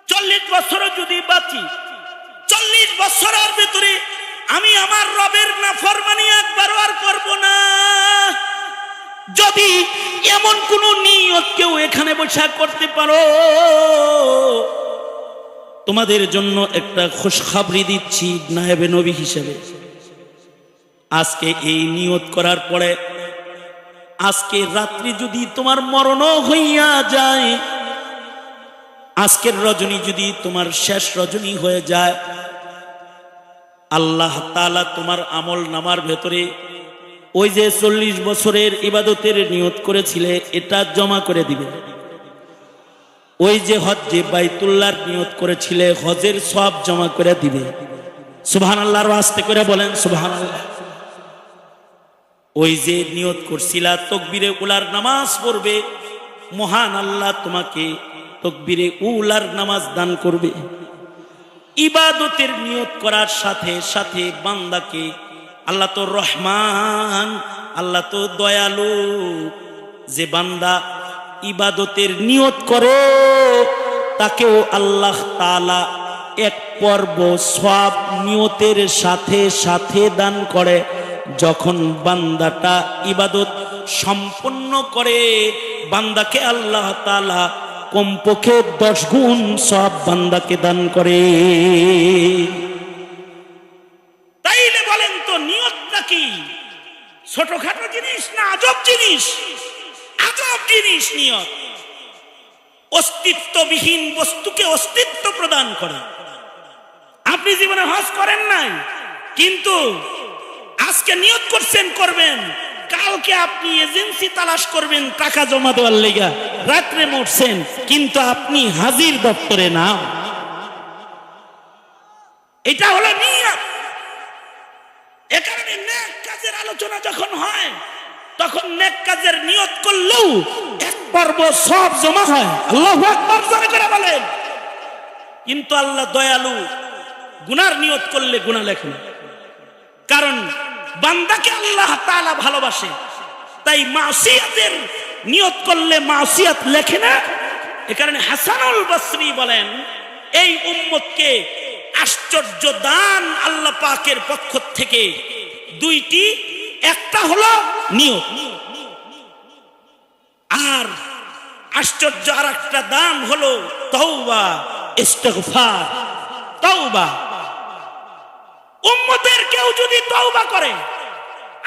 40 বছরও যদি বাঁচি, 40 বছরের ভিতরে আমি আমার রবের নাফরমানি একবারও আর করব না। যদি এমন কোন নিয়ত কেউ এখানে বসে করতে পারো, তোমাদের জন্য একটা খুশখবরি দিচ্ছি নায়েবে নবী হিসেবে। আজকে এই নিয়ত করার পরে আজকে রাত্রি যদি তোমার মরণও হইয়া যায়, আজকের রজনী যদি তোমার শেষ রজনী হয়ে যায়, আল্লাহ তাআলা তোমার আমল নামার ভেতরে ওই যে 40 বছরের ইবাদতের নিয়ত করেছিলে এটা জমা করে দিবে। ওই যে হজ্জে বাইতুল্লাহর নিয়ত করেছিলে হজের সওয়াব জমা করে দিবে। সুবহানাল্লাহর আস্তে করে বলেন সুবহানাল্লাহ। ওই যে নিয়ত করছিলা তাকবীরে উলার নামাজ পড়বে, মহান আল্লাহ তোমাকে তাকবীরে উলার নামাজ দান করবে। ইবাদতের নিয়ত করার সাথে সাথে বান্দাকে, আল্লাহ তো রহমান, আল্লাহ তো দয়ালু, যে বান্দা ইবাদতের নিয়ত করে তাকেও আল্লাহ তাআলা এক পর্ব সওয়াব নিয়তের সাথে সাথে দান করে। যখন বান্দাটা ইবাদত সম্পন্ন করে, বান্দাকে আল্লাহ তাআলা কমপক্ষে 10 গুণ সওয়াব বান্দাকে দান করে। তাইলে বলেন তো নিয়তটা কি ছোটখাটো জিনিস না আজব জিনিস? আজব জিনিস নিয়ত। অস্তিত্ববিহীন বস্তুকে অস্তিত্ব প্রদান করে। আপনি জীবনে হজ করেন নাই, কিন্তু আজকে নিয়ত করছেন করবেন, কালকে আপনি এজেন্সি তালাশ করবেন টাকা জমা দেওয়ার লেগা, রাত্রে মরছেন কিন্তু আপনি হাজির দপ্তরে না। এটা হলো নিয়ত। এ কারণে নেক কাজের আলোচনা যখন হয় তখন নেক কাজের নিয়ত করলেও এক পর্ব সব জমা হয়। আল্লাহু আকবার জোরে করে বলেন। কিন্তু আল্লাহ দয়ালু, গুনার নিয়ত করলে গুনাহ লেখেন, কারণ বান্দাকে আল্লাহ তাআলা ভালোবাসে, তাই মাসিয়াতের নিয়ত করলে মাসিয়াত লেখে না। এ কারণে হাসানুল বসরি বলেন, এই উম্মতকে আশ্চর্য দান আল্লাহ পাকের পক্ষ থেকে দুইটি, একটা হলো নিয়ত, আর আশ্চর্য আর একটা দান হলো তওবা, ইস্তিগফার। তওবা উম্মতের কেউ যদি তওবা করে,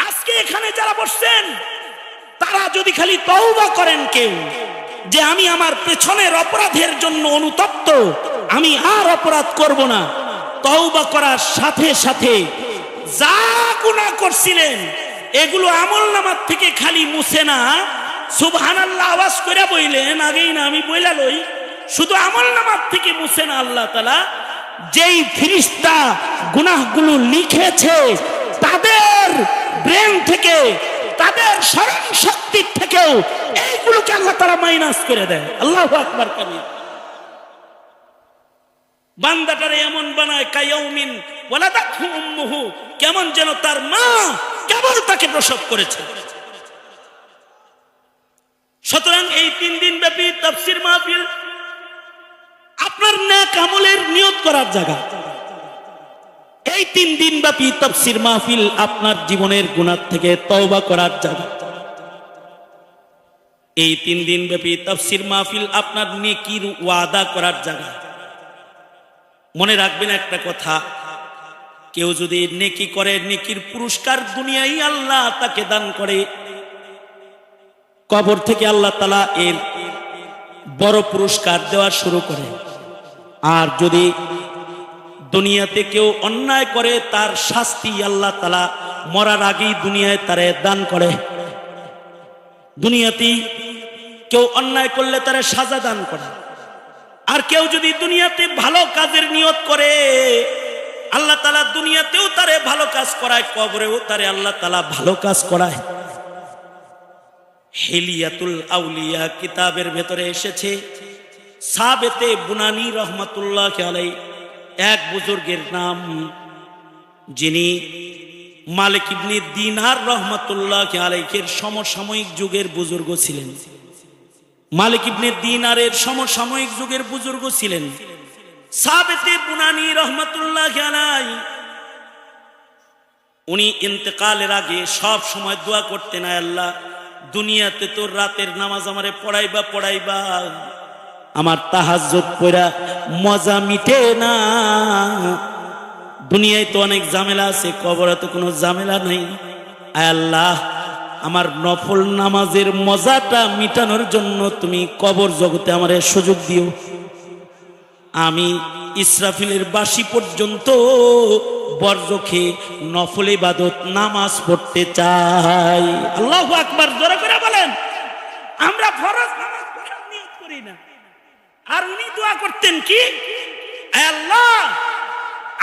আজকে এখানে যারা বসছেন তারা যদি খালি তওবা করেন কেউ, যে আমি আমার পেছনের অপরাধের জন্য অনুতপ্ত, আমি আর অপরাধ করব না, তওবা করার সাথে সাথে যা গুনাহ করছিলেন এগুলো আমলনামার থেকে খালি মুছে না। সুবহানাল্লাহ আওয়াজ করে বইলেন, আগেই না আমি বইলা লই, শুধু আমলনামার থেকে মুছে না, আল্লাহ তাআলা যেই ফেরেশতা গুনাহগুলো লিখেছে তাদের ব্রেন থেকে, তাদের স্মরণ শক্তি থেকেও এইগুলোকে আল্লাহ তাআলা মাইনাস করে দেয়। আল্লাহু আকবার কাবীর। বান্দাটারে এমন বানায় কায়াউমিন ওয়ালাদাতহু উম্মুহু, কেমন যেন তার মা কেবল তাকে প্রসব করেছে। সুতরাং সুতরাং এই 3 দিন ব্যাপী তাফসীর মাহফিল আপনার নেক আমলের নিয়ত করার জায়গা। এই 3 দিন ব্যাপী তাফসীর মাহফিল আপনার জীবনের গুনাহ থেকে তওবা করার জায়গা। এই 3 দিন ব্যাপী তাফসীর মাহফিল আপনার নেকির ওয়াদা করার জায়গা। মনে রাখবেন একটা কথা, কেউ যদি নেকি করে, নেকির পুরস্কার দুনিয়ায় আল্লাহ তাকে দান করে, কবর থেকে আল্লাহ তাআলা এর বড় পুরস্কার দেওয়া শুরু করে। আর যদি দুনিয়াতে কেউ অন্যায় করে, তার শাস্তি আল্লাহ তাআলা মরার আগেই দুনিয়ায় তারে দান করে। দুনিয়াতেই কেউ অন্যায় করলে তারে সাজা দান করে। আর কেউ যদি দুনিয়াতে ভালো কাজের নিয়ত করে, আল্লাহ তাআলা দুনিয়াতেও তারে ভালো কাজ করায়, কবরেও তারে আল্লাহ তাআলা ভালো কাজ করায়। হিলিয়াতুল আউলিয়া কিতাবের ভেতরে এসেছে, সাবেতে বুনানি রহমাতুল্লাহ আলাইহি এক বুজুর্গের নাম, যিনি মালিক ইবনে দিনার রহমাতুল্লাহ আলাইহির সমসাময়িক যুগের বুজুর্গ ছিলেন। মালিক ইবনে দিনারের সমসাময়িক যুগের বুজুর্গ ছিলেন সাবেতে বুনানি রহমাতুল্লাহ আলাইহি। উনি ইন্তেকালের আগে সব সময় দোয়া করতেন, আল্লাহ দুনিয়াতে তো রাতের নামাজ আমারে পড়াইবা, আমার তাহাজ্জুদ পড়া মজা মিটে না। দুনিয়ায় তো অনেক ঝামেলা আছে, কবরে তো কোনো ঝামেলা নাই। আল্লাহ আমার নফল নামাজের মজাটা মিটানোর জন্য তুমি কবর জগতে আমারে সুযোগ দিও। আমি ইসরাফিলের বাঁশি পর্যন্ত বরজখে নফল ইবাদত নামাজ পড়তে চাই। আল্লাহু আকবার, জোরে করে বলেন। আমরা ফরজ নামাজ পড়ার নিয়ত করি না। আর উনি দোয়া করতেন কি, আল্লাহ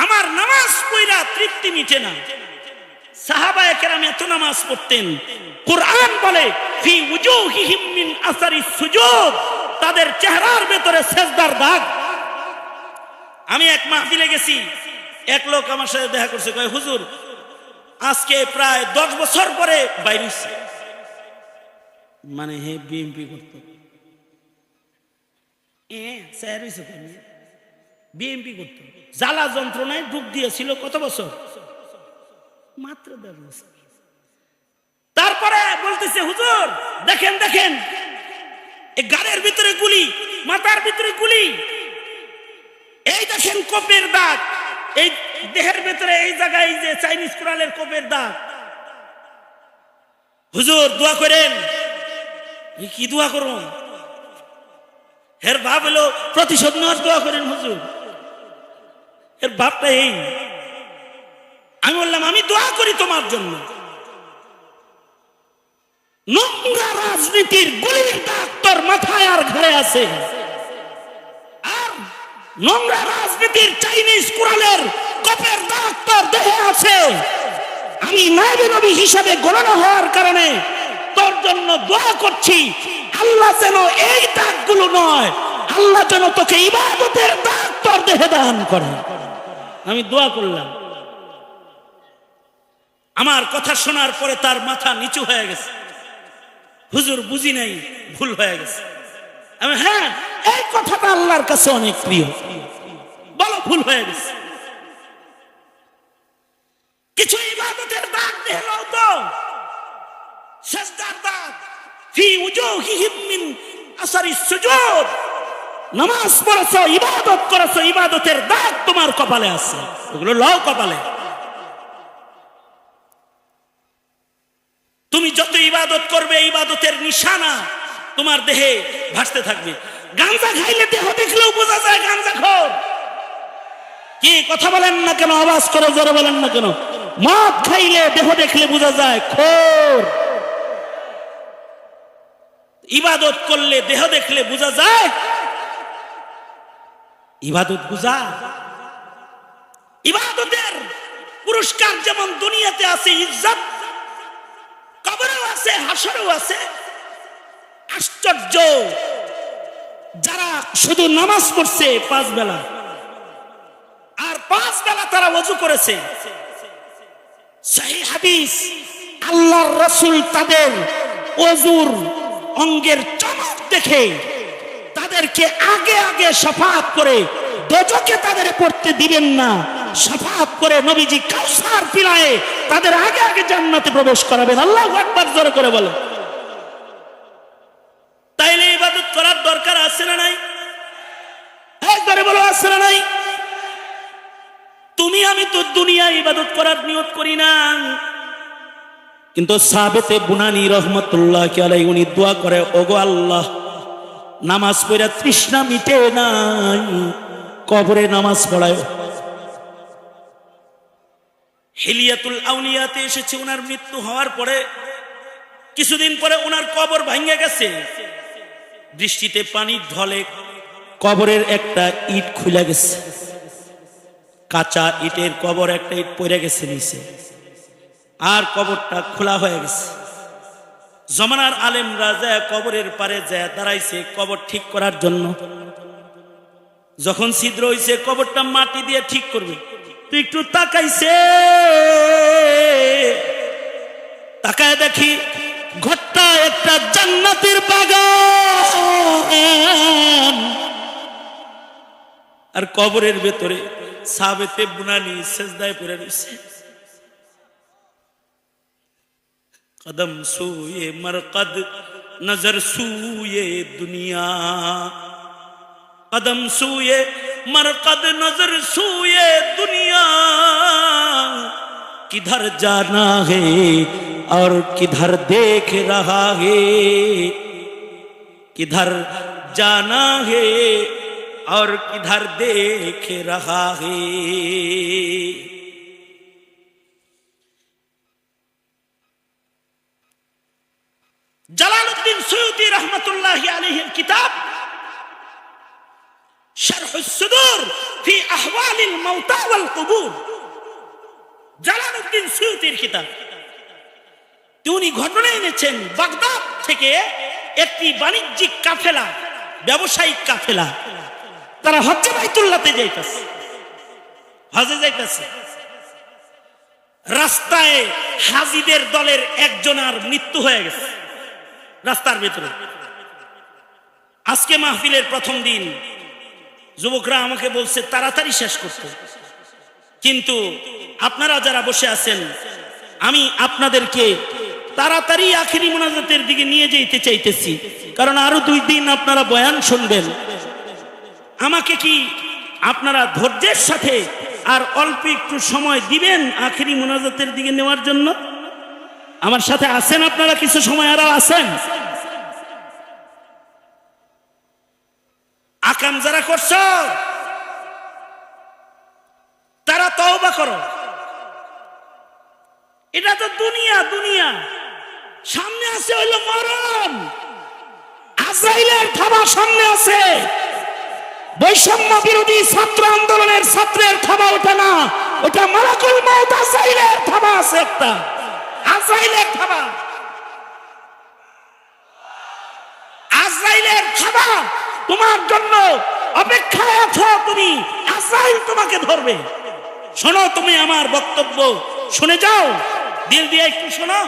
আমার নামাজ পড়া তৃপ্তি মিটে না। সাহাবায়ে কেরাম এত নামাজ পড়তেন, কুরআন বলে ফি উজুহিহিম মিন আসারিস সুজুদ, তাদের চেহারার ভিতরে সেজদার দাগ। আমি এক মাহফিলে গেছি, এক লোক আমার সাথে দেখা করছে, কয় হুজুর আজকে প্রায় 10 বছর পরে বাইরে, মানে হে বিএমপি করত, বিএমপি করত, জ্বালা যন্ত্রণায় ডুব দিয়েছিল কত বছর, মাত্র 10 বছর। তারপরে বলতেছে হুজুর দেখেন দেখেন, এই গাড়ির ভিতরে গুলি, মাথার ভিতরে গুলি, এই দেখেন কোপের দাগ, এই দেহের ভিতরে এই জায়গায় যে চাইনিজ কুড়ালের কোপের দাগ। হুজুর দোয়া করেন। কি দোয়া করুন? এর ভাব হলো প্রতিশোধ নেওয়ার দোয়া করেন হুজুর। এর ভাবটা এই। আমি বললাম আমি দোয়া করি তোমার জন্য। নোংরা রাজনীতির গুলির দাগ তোর মাথায় আর ঘরে আছে, আর নোংরা রাজনীতির চাইনিজ কুড়ালের কোপের দাগ তোর দেহে আছে। আমি নায়েবে নবী হিসাবে গণনা হওয়ার কারণে তোর জন্য দোয়া করছি, আল্লাহ যেন এই দাগগুলো নয়, আল্লাহ যেন তোকে ইবাদতের দাগ তোর দেহে দান করে। আমি দোয়া করলাম। আমার কথা শোনার পরে তার মাথা নিচু হয়ে গেছে, হুজুর বুঝি নাই, ভুল হয়ে গেছে। আমি হ্যাঁ, এই কথাটা আল্লাহর কাছে অনেক প্রিয়, বলো ভুল হয়ে গেছে। কিছু ইবাদতের দাগ দেখাও তো, সিজদার দাগ, ফি উজুহিহিম মিন আসারিস সুজুদ। নামাজ পড়েছো, ইবাদত করেছো, ইবাদতের দাগ তোমার কপালে আছে, ওগুলো লও কপালে। তুমি যত ইবাদত করবে, ইবাদতের নিশানা তোমার দেহে ভাসতে থাকবে। গাঁজা খাইলে দেহ দেখলেও বোঝা যায় গাঁজাখোর। কি কথা বলেন না কেন? আওয়াজ করে জোরে বলেন না কেন? মদ খাইলে দেহ দেখলে বোঝা যায় খোর। ইবাদত করলে দেহ দেখলে বোঝা যায় ইবাদত বুঝা। ইবাদতের পুরস্কার যেমন দুনিয়াতে আছে ইজ্জত, কবরেও আছে, হাসরেও আছে। আশ্চর্য, যারা শুধু নামাজ পড়ছে 5 বেলা, আর 5 বেলা তারা ওযু করেছে, সহিহ হাদিস, আল্লাহর রাসূল তাদের ওযুর অঙ্গের চমক দেখে তাদেরকে আগে আগে শাফাআত করে দোজখে তাদের পড়তে দিবেন না, শাফাআত করে নবীজি কাউসার পিলায়ে তাদের আগে আগে জান্নাতে প্রবেশ করাবেন। আল্লাহু আকবার, জোরে করে বলো। তাইলে ইবাদত করার দরকার আছে না নাই? একবারে বলো, আছে না নাই? তুমি আমি তো দুনিয়ায় ইবাদত করার নিয়ত করি না, কিন্তু সাবেতে বুনানি রহমতুল্লাহ আলাইহি উনি দোয়া করে, ওগো আল্লাহ, নামাজ পড়া তৃষ্ণা মিটে নাই, কবরে নামাজ পড়ায়। হিলিয়াতুল আউলিয়াতে এসেছে, ওনার মৃত্যু হওয়ার পরে কিছুদিন পরে ওনার কবর ভেঙে গেছে, বৃষ্টিতে পানির ঢলে কবরের একটা ইট খুলে গেছে, কাঁচা ইটের কবর একটা ইট পড়ে গেছে নিচে, আর কবরটা খোলা হয়ে গেছে। জমানার আলেমরা যায় কবরের পারে যায় দাঁড়াইছে কবর ঠিক করার জন্য। যখন ছিদ্র হইছে কবরটা মাটি দিয়ে ঠিক করবে, তো একটু তাকাইছে, তাকায় দেখি ঘরটা একটা জান্নাতের বাগান, আর কবরের ভেতরে সাবেতে বুনানি সেজদায় পড়ে রয়েছে। कदम सूये मरकद नजर सूये दुनिया, कदम सूये मरकद नजर सूये दुनिया, किधर जाना है और किधर देख रहा है, किधर जाना है और किधर देख रहा है। জালালউদ্দিন সুয়ুতি রহমতুল্লাহি আলাইহির কিতাব শারহুস সুদুর ফি আহওয়ালিল মাউতা ওয়াল কুবুর, জালালউদ্দিন সুয়ুতির কিতাব। তিনি ঘটনা এনেছেন বাগদাদ থেকে একটি বাণিজ্যিক কাফেলা, ব্যবসায়িক কাফেলা, তারা হজ্জে বাইতুল্লাহতে যাইতেছে, হজে যাইতেছে। রাস্তায় হাজিদের দলের একজনের মৃত্যু হয়ে গেছে রাস্তার ভেতরে। আজকে মাহফিলের প্রথম দিন, যুবকরা আমাকে বলছে তাড়াতাড়ি শেষ করতে, কিন্তু আপনারা যারা বসে আছেন আমি আপনাদেরকে তাড়াতাড়ি আখিরি মুনাজাতের দিকে নিয়ে যেতে চাইতেছি, কারণ আরো 2 দিন আপনারা বয়ান শুনবেন। আমাকে কি আপনারা ধৈর্যের সাথে আর অল্প একটু সময় দিবেন আখিরি মুনাজাতের দিকে নেওয়ার জন্য? আমার সাথে আছেন আপনারা? কিছু সময় আরো আছেন? আকাম যারা করছো তারা তওবা করো। এটা তো দুনিয়া, দুনিয়া সামনে আছে হইলো মরণ, আজরাইলের থাবা সামনে আছে। বৈষম্য বিরোধী ছাত্র আন্দোলনের ছাত্রের থাবা ওটা না, ওটা মালাকুল মউত আজরাইলের থাবা আছে, একটা আজরাইলের থাবা, আজরাইলের থাবা তোমার জন্য অপেক্ষায় আছো তুমি, আজরাইল তোমাকে ধরবে। শোনো, তুমি আমার বক্তব্য শুনে যাও, দিল দিয়ে একটু শোনো।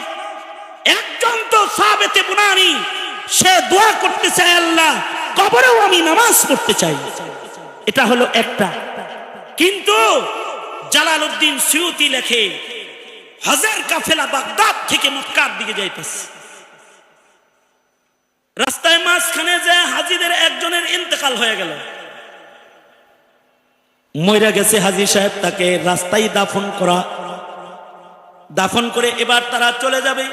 একজন তো সাবেতে বুনানি, সে দোয়া করতে চায় আল্লাহ কবরেও আমি নামাজ পড়তে চাই, এটা হলো একটা। কিন্তু জালালউদ্দিন সুয়ুতি লেখে হজের কাফেলা বাগদাদ থেকে মক্কার দিকে যাইতেছে, রাস্তায় মাঝখানে যায় হাজিদের একজনের ইন্তেকাল হয়ে গেল, মইরা গেছে হাজী সাহেব, তাকে রাস্তায় দাফন করা, দাফন করে এবার তারা চলে যাবে।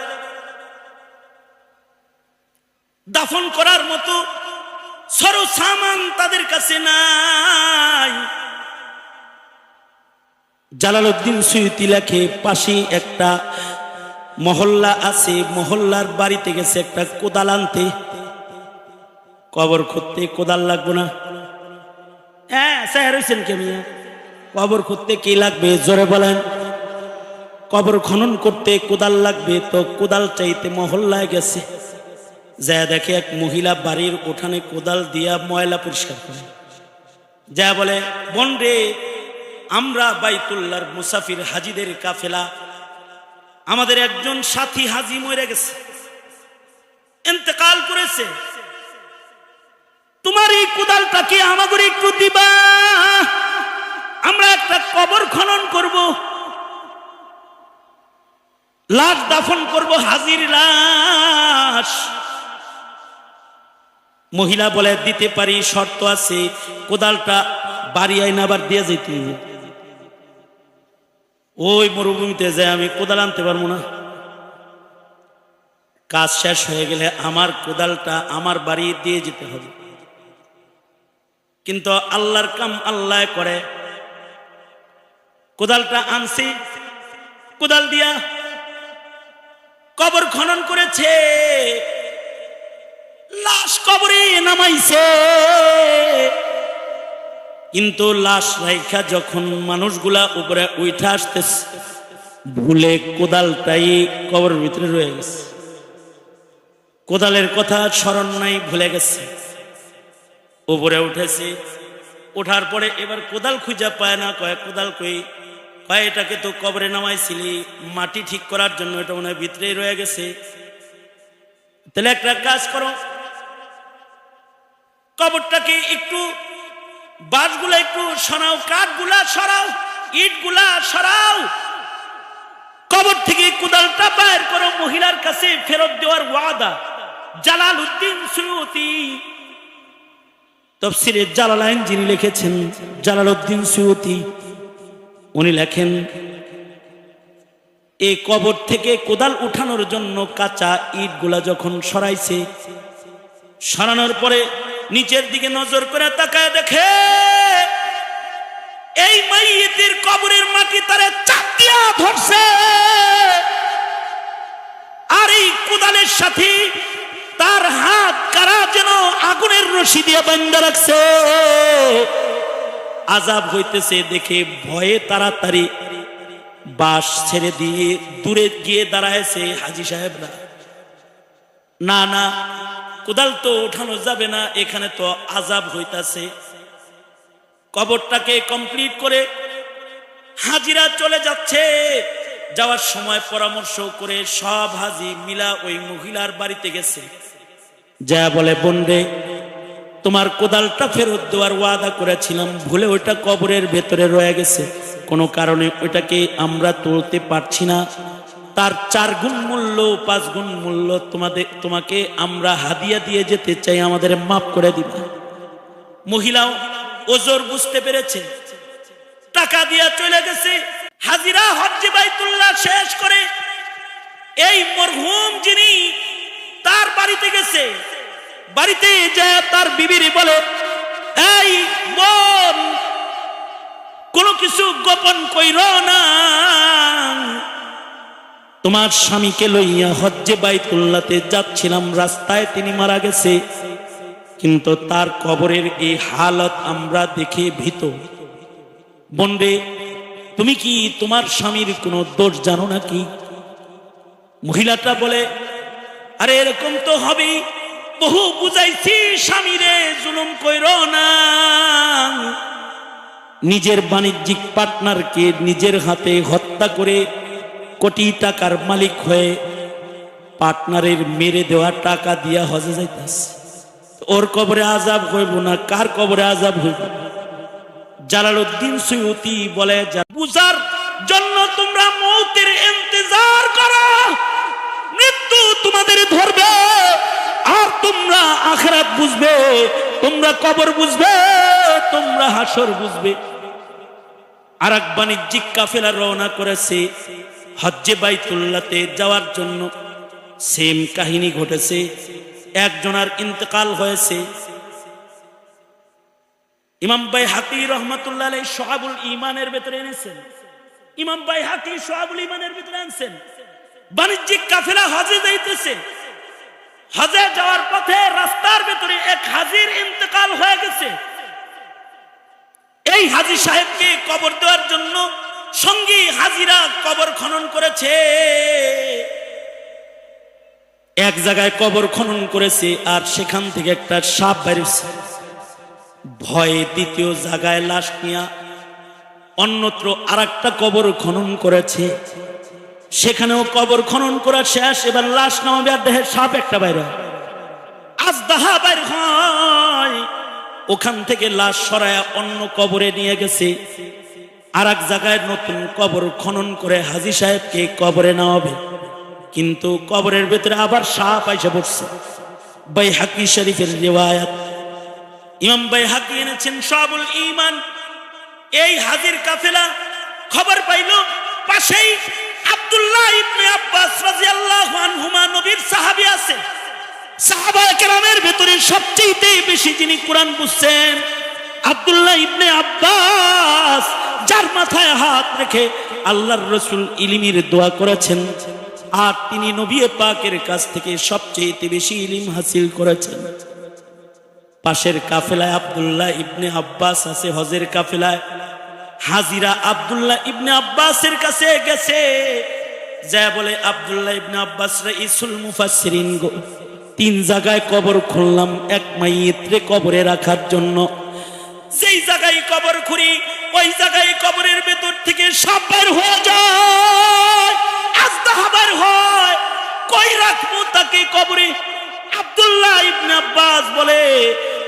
দাফন করার মতো সরো সামান তাদের কাছে নাই। জালালউদ্দিন সুয়ুতি লেখে পাশে একটা মহল্লা আছে, মহল্লার বাড়িতে গেছে একটা কোদাল আনতে। কবর খুঁড়তে কোদাল লাগবে না? হ্যাঁ, স্যার হয়েছেন কে মিয়া? কবর খুঁড়তে কি লাগবে জোরে বলেন? কবর খনন করতে কোদাল লাগবে, তো কোদাল চাইতে মহল্লায় গেছে। যা দেখে এক মহিলা বাড়ির উঠানে কোদাল দিয়া ময়লা পরিষ্কার করে, যা বলে, বোন রে, আমরা বাইতুল্লাহর মুসাফির হাজিদের কাফেলা, আমাদের একজন সাথী হাজি মরে গেছে, ইন্তেকাল করেছে, তোমার এই কোদালটাকে আমাদের একটু দিবা, আমরা একটা কবর খনন করব, লাশ দাফন করব, হাজির লাশ। মহিলা বলে দিতে পারি, শর্ত আছে, কোদালটা বাড়ি আইনা আবার দিয়ে যেতে হবে। ওই মরুভূমিতে যায় আমি কোদাল আনতে পারবো না, কাজ শেষ হয়ে গেলে আমার কোদালটা আমার বাড়ি দিয়ে যেতে হবে। কিন্তু আল্লাহর কাম আল্লাহ করে। কোদালটা আনছি, কোদাল দিয়া কবর খনন করেছে, লাশ কবরে নামাইছে। কিন্তু লাশ রাইখা যখন মানুষগুলা উপরে উঠে আসতেছে, ভুলে কোদালটাই কবরের ভিতরে রয়ে গেছে। কোদালের কথা স্মরণ নাই, ভুলে গেছে। উপরে উঠেছে, ওঠার পরে এবার কোদাল খুঁজে পায় না, কয় কোদাল কই, কয় এটাকে তো কবরে নামাইছিলি মাটি ঠিক করার জন্য, এটা মনে হয় ভিতরেই রয়ে গেছে। তাহলে একটা কাজ করো, কবরটাকে একটু বাঁশগুলা একটু সরাও, কাঠগুলা সরাও, ইটগুলা সরাও, কবর থেকে কোদালটা বাইর করো। মহিলার কাছে ফেরত দেওয়ার ওয়াদা। জালালউদ্দিন সুয়ুতি, তাফসীরে জালালাইন যিনি লিখেছেন, জালালউদ্দিন সুয়ুতি, উনি লেখেন এই কবর থেকে কোদাল উঠানোর জন্য কাঁচা ইটগুলা যখন সরাইছে, সরানোর পরে নিচের দিকে নজর করে তাকায় দেখে এই মাইয়িতের কবরের মাটি তারে চাপ দিয়া ধরছে, আর এই কোদালের সাথে তার হাত কারা যেন আগুনের রশি দিয়ে বাঁধা রাখছে। আযাব হইতেছে দেখে ভয়ে তাড়াতাড়ি বাঁশ ছেড়ে দিয়ে দূরে গিয়ে দাঁড়ায়ছে হাজী সাহেবরা। না না, কোদাল তো উঠানো যাবে না, এখানে তো আযাব হইতাছে। কবরটাকে কমপ্লিট করে হাজিরা চলে যাচ্ছে। যাওয়ার সময় পরামর্শ করে সব হাজি মিলা ওই মহিলার বাড়িতে গেছে, যা বলে বোনরে তোমার কোদালটা ফেরত দেওয়ার ওয়াদা করেছিলাম, ভুলে ওইটা কবরের ভেতরে রয়ে গেছে, কোনো কারণে ওইটাকে আমরা তুলতে পারছি না, তার 4 গুণ মূল্য 5 গুণ মূল্য তোমাকে আমরা হাদিয়া দিয়ে যেতে চাই, আমাদের মাফ করে দিবা। মহিলাও ওজর বুঝতে পেরেছে, টাকা দিয়া চলে গেছে। হাজিরা হজ্জে বাইতুল্লাহ শেষ করে এই মরহুম যিনি তার বাড়িতে গেছে, বাড়িতে যায় তার বিবিরে বলে, এই বোন কোনো কিছু গোপন কইরো না, তোমার স্বামীকে লইয়া হজ্জে বাইতুল্লাহতে যাচ্ছিলাম, রাস্তায় তিনি মারা গেছে, কিন্তু তার কবরের এই হালত আমরা দেখে ভীত। বোনরে তুমি কি তোমার স্বামীর কোনো দোষ জানো নাকি? মহিলাটা বলে, আরে এরকম তো হবেই, বহু বুঝাইছি স্বামীরে, জুলুম কইরো না। নিজের বাণিজ্যিক পার্টনারকে নিজের হাতে হত্যা করে কোটি টাকার মালিক হয়ে পার্টনারের মেরে দেওয়া টাকা দিয়া হজে যাইতাছে, ওর কবরে আযাব হইব না, কার কবরে আযাব হইব? জালালউদ্দিন সুয়ুতি বলে, বুঝার জন্য তোমরা মৌতের ইন্তজার করো, মৃত্যু তোমাদের ধরবে, আর তোমরা আখিরাত বুঝবে, তোমরা কবর বুঝবে, তোমরা হাসর বুঝবে। আর এক বাণিজ্যিক কাফেলা রওনা করেছে হজ্জে বাইতুল্লাহতে যাওয়ার জন্য। সেম কাহিনী ঘটেছে, একজনের ইন্তেকাল হয়েছে। ইমাম বাইহাকি রহমাতুল্লাহ আলাইহি শুআবুল ঈমানের ভিতরে এনেছেন, ইমাম বাইহাকি শুআবুল ঈমানের ভিতরে আনছেন, বাণিজ্যিক কাফেলা হজে যাইতেছে, হজে যাওয়ার পথে রাস্তার ভিতরে এক হাজির ইন্তেকাল হয়ে গেছে। এই হাজী সাহেবকে কবর দেওয়ার জন্য সঙ্গী হাজিরা কবর খনন করেছে, এক জায়গায় কবর খনন করেছে, আর সেখান থেকে একটা সাপ বেরিয়েছে। ভয়ে দ্বিতীয় জায়গায় লাশ নিয়ে অন্যত্র আরেকটা কবর খনন করেছে, সেখানেও কবর খনন করা শেষ। এবার লাশ নামাবে আর দেহের সাপ একটা বাইরে, আজদাহা বাইর হয়। ওখান থেকে লাশ সরায়া অন্য কবরে নিয়ে গেছে। আর এক জায়গায় নতুন কবর খনন করে হাজী সাহেবকে কবরে নামাবে, কিন্তু কবরের ভেতরে আবার সাপ আইসা পড়ছে। বাইহাকি শরীফের রিওয়ায়াত, ইমাম বাইহাকি এনেছেন শাবুল ঈমান। এই হাজির কাফেলা খবর পাইল পাশেই আব্দুল্লাহ ইবনে আব্বাস রাদিয়াল্লাহু আনহুমা নবীর সাহাবী আছে। সাহাবায়ে কেরামের ভেতরে সবচেয়ে বেশি যিনি কোরআন বুঝছেন আব্দুল্লাহ ইবনে আব্বাস, যার মাথায় হাত রেখে আল্লাহর রাসূল ইলমের দোয়া করেছেন, আর তিনি নবী পাকের কাছ থেকে সবচেয়ে বেশি ইলম হাসিল করেছেন। পাশের কাফেলায় আব্দুল্লাহ ইবনে আব্বাস আছে, হজের কাফেলায়। হাজিরা আব্দুল্লাহ ইবনে আব্বাসের কাছে গেছে, যা বলে আব্দুল্লাহ ইবনে আব্বাস রাইসুল মুফাসসিরিন গো, 3 জায়গায় কবর খুললাম এক মাইয়িতরে কবরে রাখার জন্য। যেই জায়গায় কবর খুঁড়ি ওই জায়গায় কবরের ভেতর থেকে সাপ বের হয়ে যায়, আজদাহা বের হয়, কই রাখবো তাকে কবরে? আব্দুল্লাহ ইবনে আব্বাস বলে,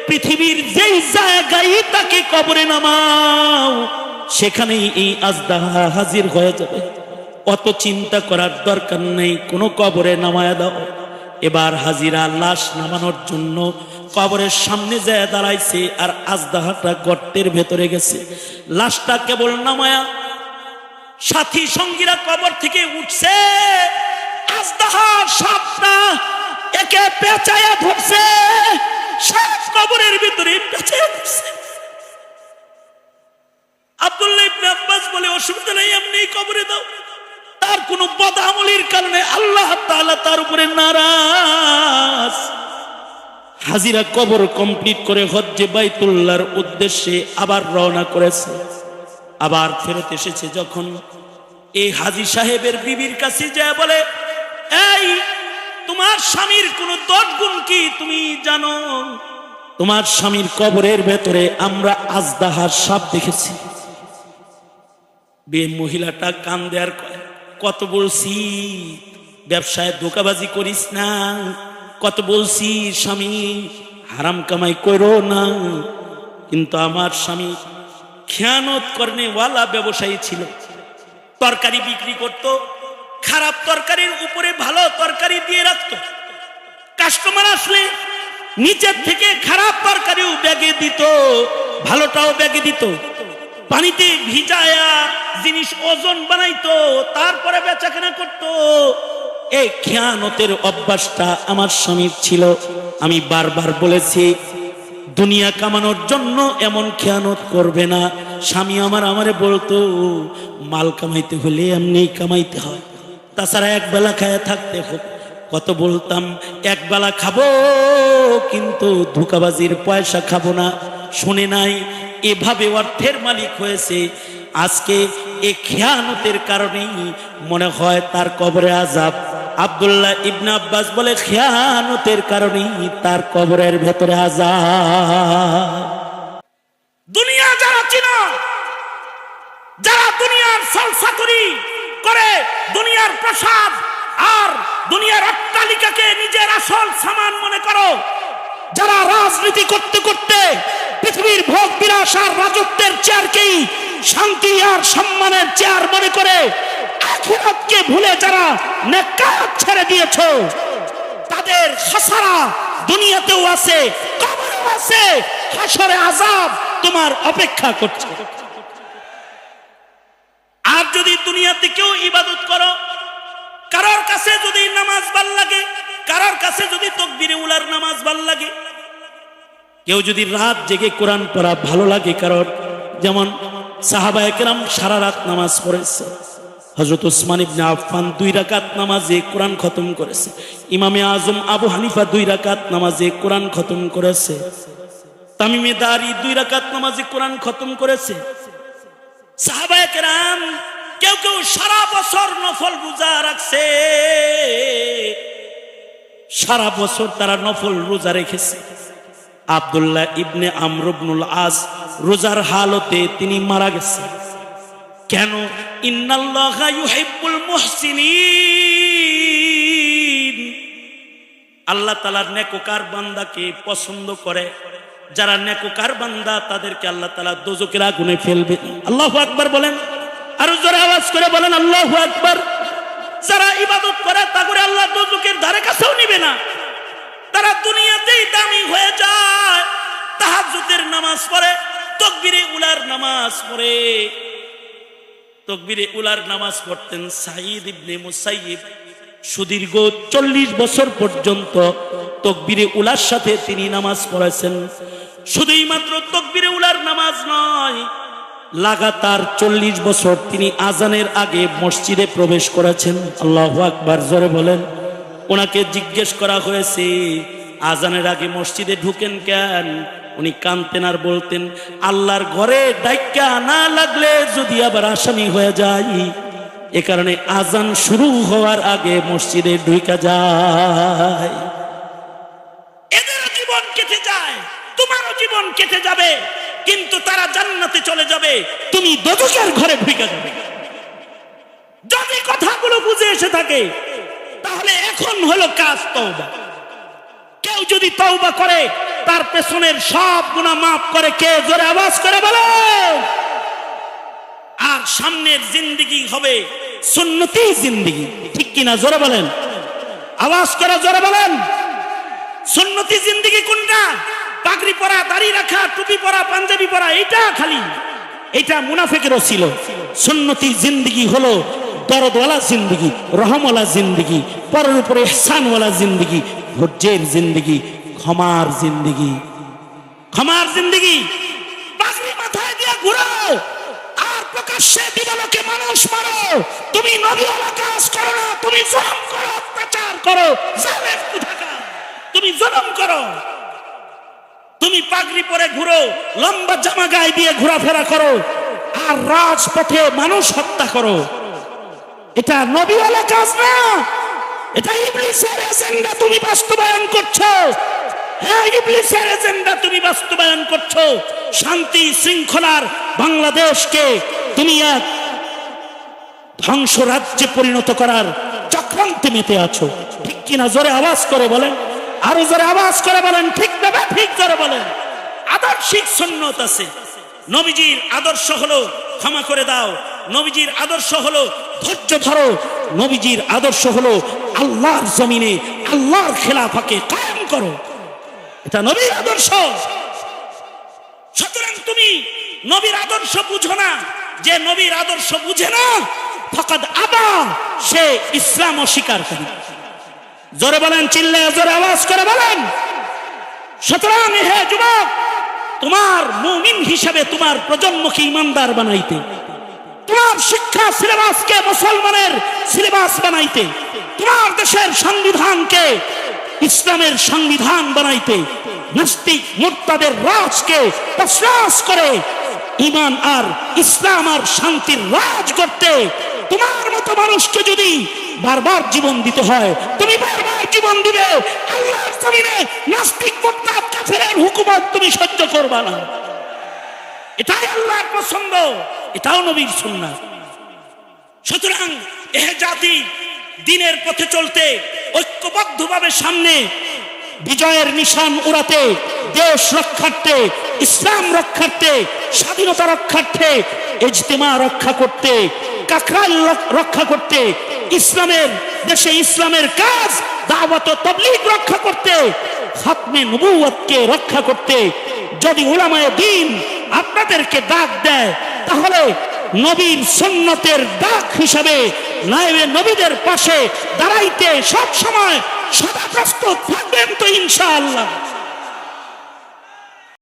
পৃথিবীর যেই জায়গায় তাকে কবরে নামাও সেখানেই এই আজদাহা হাজির হয়ে যাবে, অত চিন্তা করার দরকার নেই, কোনো কবরে নামায়া দাও। এবার হাজিরা লাশ নামানোর জন্য কবরের সামনে যায় দাঁড়াইছে, আর আজদাহাটা গর্তের ভেতরে গেছে। লাশটা কেবল নামায়া সাথী সঙ্গীরা কবর থেকে উঠছে, আজদাহা সাপটা একে পেঁচায়া ধরছে, সাপ কবরের ভিতরে পেঁচায়া ধরছে। আব্দুল্লাহ ইবনে আব্বাস বলে, অসুবিধা নেই, এমনি কবরে দাও। তার কোন বদআমলির কারণে আল্লাহ তাআলা তার উপরে নারাজ। হাজিরা কবর কমপ্লিট করে হজ্জে বাইতুল্লাহর উদ্দেশ্যে আবার রওনা করেছে। আবার ফেরত এসেছে যখন, এই হাজী সাহেবের বিবির কাছে যায় বলে, এই তোমার স্বামীর কোন 10 গুণ কি তুমি জানো? তোমার স্বামীর কবরের ভেতরে আমরা আজদাহার সাপ দেখেছি। বে মহিলাটা কান দেয়ার কত বলছি ব্যবসায় ধোঁকাবাজি করিস না, কত বলছি স্বামী হারাম কামাই করো না, কিন্তু আমার স্বামী খেয়ানত করনেওয়ালা ব্যবসায়ী ছিল। তরকারি বিক্রি করত, খারাপ তরকারির উপরে ভালো তরকারি দিয়ে রাখত। কাস্টমার আসলে নিচের থেকে খারাপ তরকারিও ব্যাগে দিত, ভালোটাও ব্যাগে দিত। পানিতে ভিজায়া জিনিস ওজন বানাইতো, তারপরে বেচাকেনা করত। এই খেয়ানতের অভ্যাসটা আমার স্বামীর ছিল। আমি বারবার বলেছি, দুনিয়া কামানোর জন্য এমন খেয়ানত করবে না। স্বামী আমারে বলতো, মাল কামাইতে হলে এমনি কামাইতে হয়, তাছাড়া একবেলা খায়া থাকতে হোক। কত বলতাম, একবেলা খাবো কিন্তু ধোঁকাবাজির পয়সা খাবো না। শুনে নাই, এভাবে অর্থের মালিক হয়েছে। আজকে এই খেয়ানতের কারণেই মনে হয় তার কবরে আযাব। আব্দুল্লাহ ইবনে আব্বাস বলে, খেয়ানতের কারণেই তার কবরের ভেতরে আযাব। দুনিয়া যারা চিনো, যারা দুনিয়ার সলসাতুরি করে, দুনিয়ার প্রসাদ আর দুনিয়ার অট্টালিকাকে নিজের আসল সামান মনে করো, যারা রাজনীতি করতে করতে পৃথিবীর ভোগ বিলাস আর রাজত্বের চেয়ারকেই শান্তি আর সম্মানের চেয়ার মনে করে আখিরাতকে ভুলে যারা নেকাত ছেড়ে দিয়েছো, তাদের খাসারা দুনিয়াতেও আছে, কবরেও আছে, হাসরে আযাব তোমার অপেক্ষা করছে। আর যদি দুনিয়াতে কেউ ইবাদত করো, কারোর কাছে যদি নামাজ ভাল লাগে, কারোর কাছে যদি তাকবীরে উলার নামাজ ভাল লাগে, কেউ যদি রাত জেগে কোরআন পড়া ভালো লাগে কারোর, যেমন সাহাবায়ে কেরাম সারা রাত নামাজ পড়েছে। হযরত ওসমান ইবনে আফফান 2 রাকাত নামাজে কোরআন খতম করেছে। ইমামে আজম আবু হানিফা 2 রাকাত নামাজে কোরআন খতম করেছে। তামিমে দারি 2 রাকাত নামাজে কোরআন খতম করেছে। সাহাবায়ে কেরাম কেউ কেউ সারা বছর নফল রোজা রাখছে, সারা বছর তারা নফল রোজা রেখেছে। আব্দুল্লাহ ইবনে আমর ইবনুল আস রোজার হালতে তিনি মারা গেছে। কেন? ইন্নাল্লাহা ইউহিব্বুল মুহসিনিন, আল্লাহ তাআলা নেককার বান্দাকে পছন্দ করে। যারা নেককার বান্দা তাদেরকে আল্লাহ তাআলা দোজখের আগুনে ফেলবে। আল্লাহু আকবার বলেন, আর জোরে আওয়াজ করে বলেন আল্লাহু আকবার। যারা ইবাদত করে তাগরে আল্লাহ দোজখের ধারে কাছেও নিবে না। তারা দুনিয়াতেই দামি হয়ে যায়, তাহাজ্জুদের নামাজ পড়ে, তাকবীরে উলার নামাজ পড়ে। তাকবীরে উলার নামাজ পড়তেন সাঈদ ইবনে মুসাইয়িব। সুদীর্ঘ 40 বছর পর্যন্ত তাকবীরে উলার সাথে তিনি নামাজ পড়েছেন। শুধুই মাত্র তাকবীরে উলার নামাজ নয়, লাগাতার 40 বছর তিনি আজানের আগে মসজিদে প্রবেশ করেছেন। আল্লাহু আকবার জোরে বলেন। ওনাকে জিজ্ঞেস করা হয়েছে আজানের আগে মসজিদে ঢুকেন কেন? উনি কাঁদতেন আর বলতেন, আল্লাহর ঘরে ডাইকা না লাগলে যদি আবার আসামি হয়ে যায়, এ কারণে আজান শুরু হওয়ার আগে মসজিদে ঢুকা যায়। এদের জীবন কেটে যায়, তোমারও জীবন কেটে যাবে, কিন্তু তারা জান্নাতে চলে যাবে, তুমি দোজখের ঘরে ঢুকে যাবে। যদি কথাগুলো বুঝে এসে থাকে তাহলে এখন হলো কাজ তওবা। কেউ যদি তওবা করে তার পেছনের সব গুনাহ মাফ করে কে? জোরে আওয়াজ করে বলো। আর সামনের জিন্দেগি হবে সুন্নতি জিন্দেগি, ঠিক কিনা? জোরে বলেন, আওয়াজ করে জোরে বলেন। সুন্নতি জিন্দেগি কোনটা? পাগড়ি পরা, দাড়ি রাখা, টুপি পরা, পাঞ্জাবি পরা, এটা খালি এটা মুনাফিকেরও ছিল। সুন্নতি জিন্দেগি হলো দরদওয়ালা জিন্দেগি, রহমওয়ালা জিন্দেগি, পরের উপরে ইহসানওয়ালা জিন্দেগি, ধৈর্যের জিন্দেগি, ক্ষমার জিন্দেগি। ক্ষমার জিন্দেগি। পাগড়ি মাথায় দিয়ে ঘুরো আর প্রকাশ্যে দিবালোকে মানুষ মারো, তুমি নবীওয়ালা কাজ করো না, তুমি জুলুম করো, অত্যাচার করো, জালেম কোথাকার, তুমি জুলুম করো। তুমি পাগড়ি পরে ঘুরো, লম্বা জামা গায়ে দিয়ে ঘোরাফেরা করো আর রাজপথে মানুষ হত্যা করো, এটা নবীওয়ালা কাজ না, এটা ইবলিসের এজেন্ডা তুমি বাস্তবায়ন করছো। হ্যাঁ, ইবলিসের এজেন্ডা তুমি বাস্তবায়ন করছো। শান্তি শৃঙ্খলার বাংলাদেশকে তুমি এক ধ্বংস রাজ্যে পরিণত করার চক্রান্তে মেতে আছো, ঠিক কিনা? জোরে আওয়াজ করে বলেন, আরো জোরে আওয়াজ করে বলেন, ঠিক না? ঠিক জোরে বলেন। আদর্শিক সুন্নত আছে। নবীজির আদর্শ হলো ক্ষমা করে দাও, নবীজির আদর্শ হলো ধৈর্য ধরো, নবীজির আদর্শ হলো আল্লাহর জমিনে আল্লাহর খেলাফাকে কায়েম করো, এটা নবীর আদর্শ। সুতরাং তুমি নবীর আদর্শ বুঝো না, যে নবীর আদর্শ বুঝে না ফাকাদ আবা, সে ইসলাম অস্বীকার করে। জোরে বলেন, চিল্লায় জোরে আওয়াজ করে বলেন। সুতরাং হে যুবক, তোমার মুমিন হিসাবে তোমার প্রজন্মকে ইমানদার বানাইতে, তোমার শিক্ষা সিলেবাসকে মুসলমানের সিলেবাস বানাইতে, তোমার দেশের সংবিধানকে ইসলামের সংবিধান বানাইতে, নাস্তিক মুরতাদের রাজকে তছনছ করে ঈমান আর ইসলাম আর শান্তির রাজ করতে তোমার মতো মানুষকে যদি বারবার জীবন দিতে হয়, তুমি বারবার জীবন দিবে। আল্লাহর জমিনে নাস্তিক মুরতাদ কাফেরের হুকুমত তুমি সহ্য করবে না। এটাই আল্লাহর পছন্দ, এটাও নবীর সুন্নাত। সুতরাং এ জাতি দিনের পথে চলতে ঐক্যবদ্ধভাবে সামনে বিজয়ের নিশান উড়াতে, দেশ রক্ষার্থে, ইসলাম রক্ষার্থে, স্বাধীনতা রক্ষার্থে, ইজতিমা রক্ষা করতে, কাকরাইল রক্ষা করতে, ইসলামের দেশে ইসলামের কাজ দাওয়াত ও তাবলীগ রক্ষা করতে, খাতমে নবুয়তকে রক্ষা করতে যদি উলামায়ে দ্বীন আপনাদেরকে ডাক দেয়, তাহলে নবীর সুন্নতের ডাক হিসাবে নায়েবে নবীদের পাশে দাঁড়াইতে সব সময় সদা প্রস্তুত থাকবেন তো ইনশাআল্লাহ।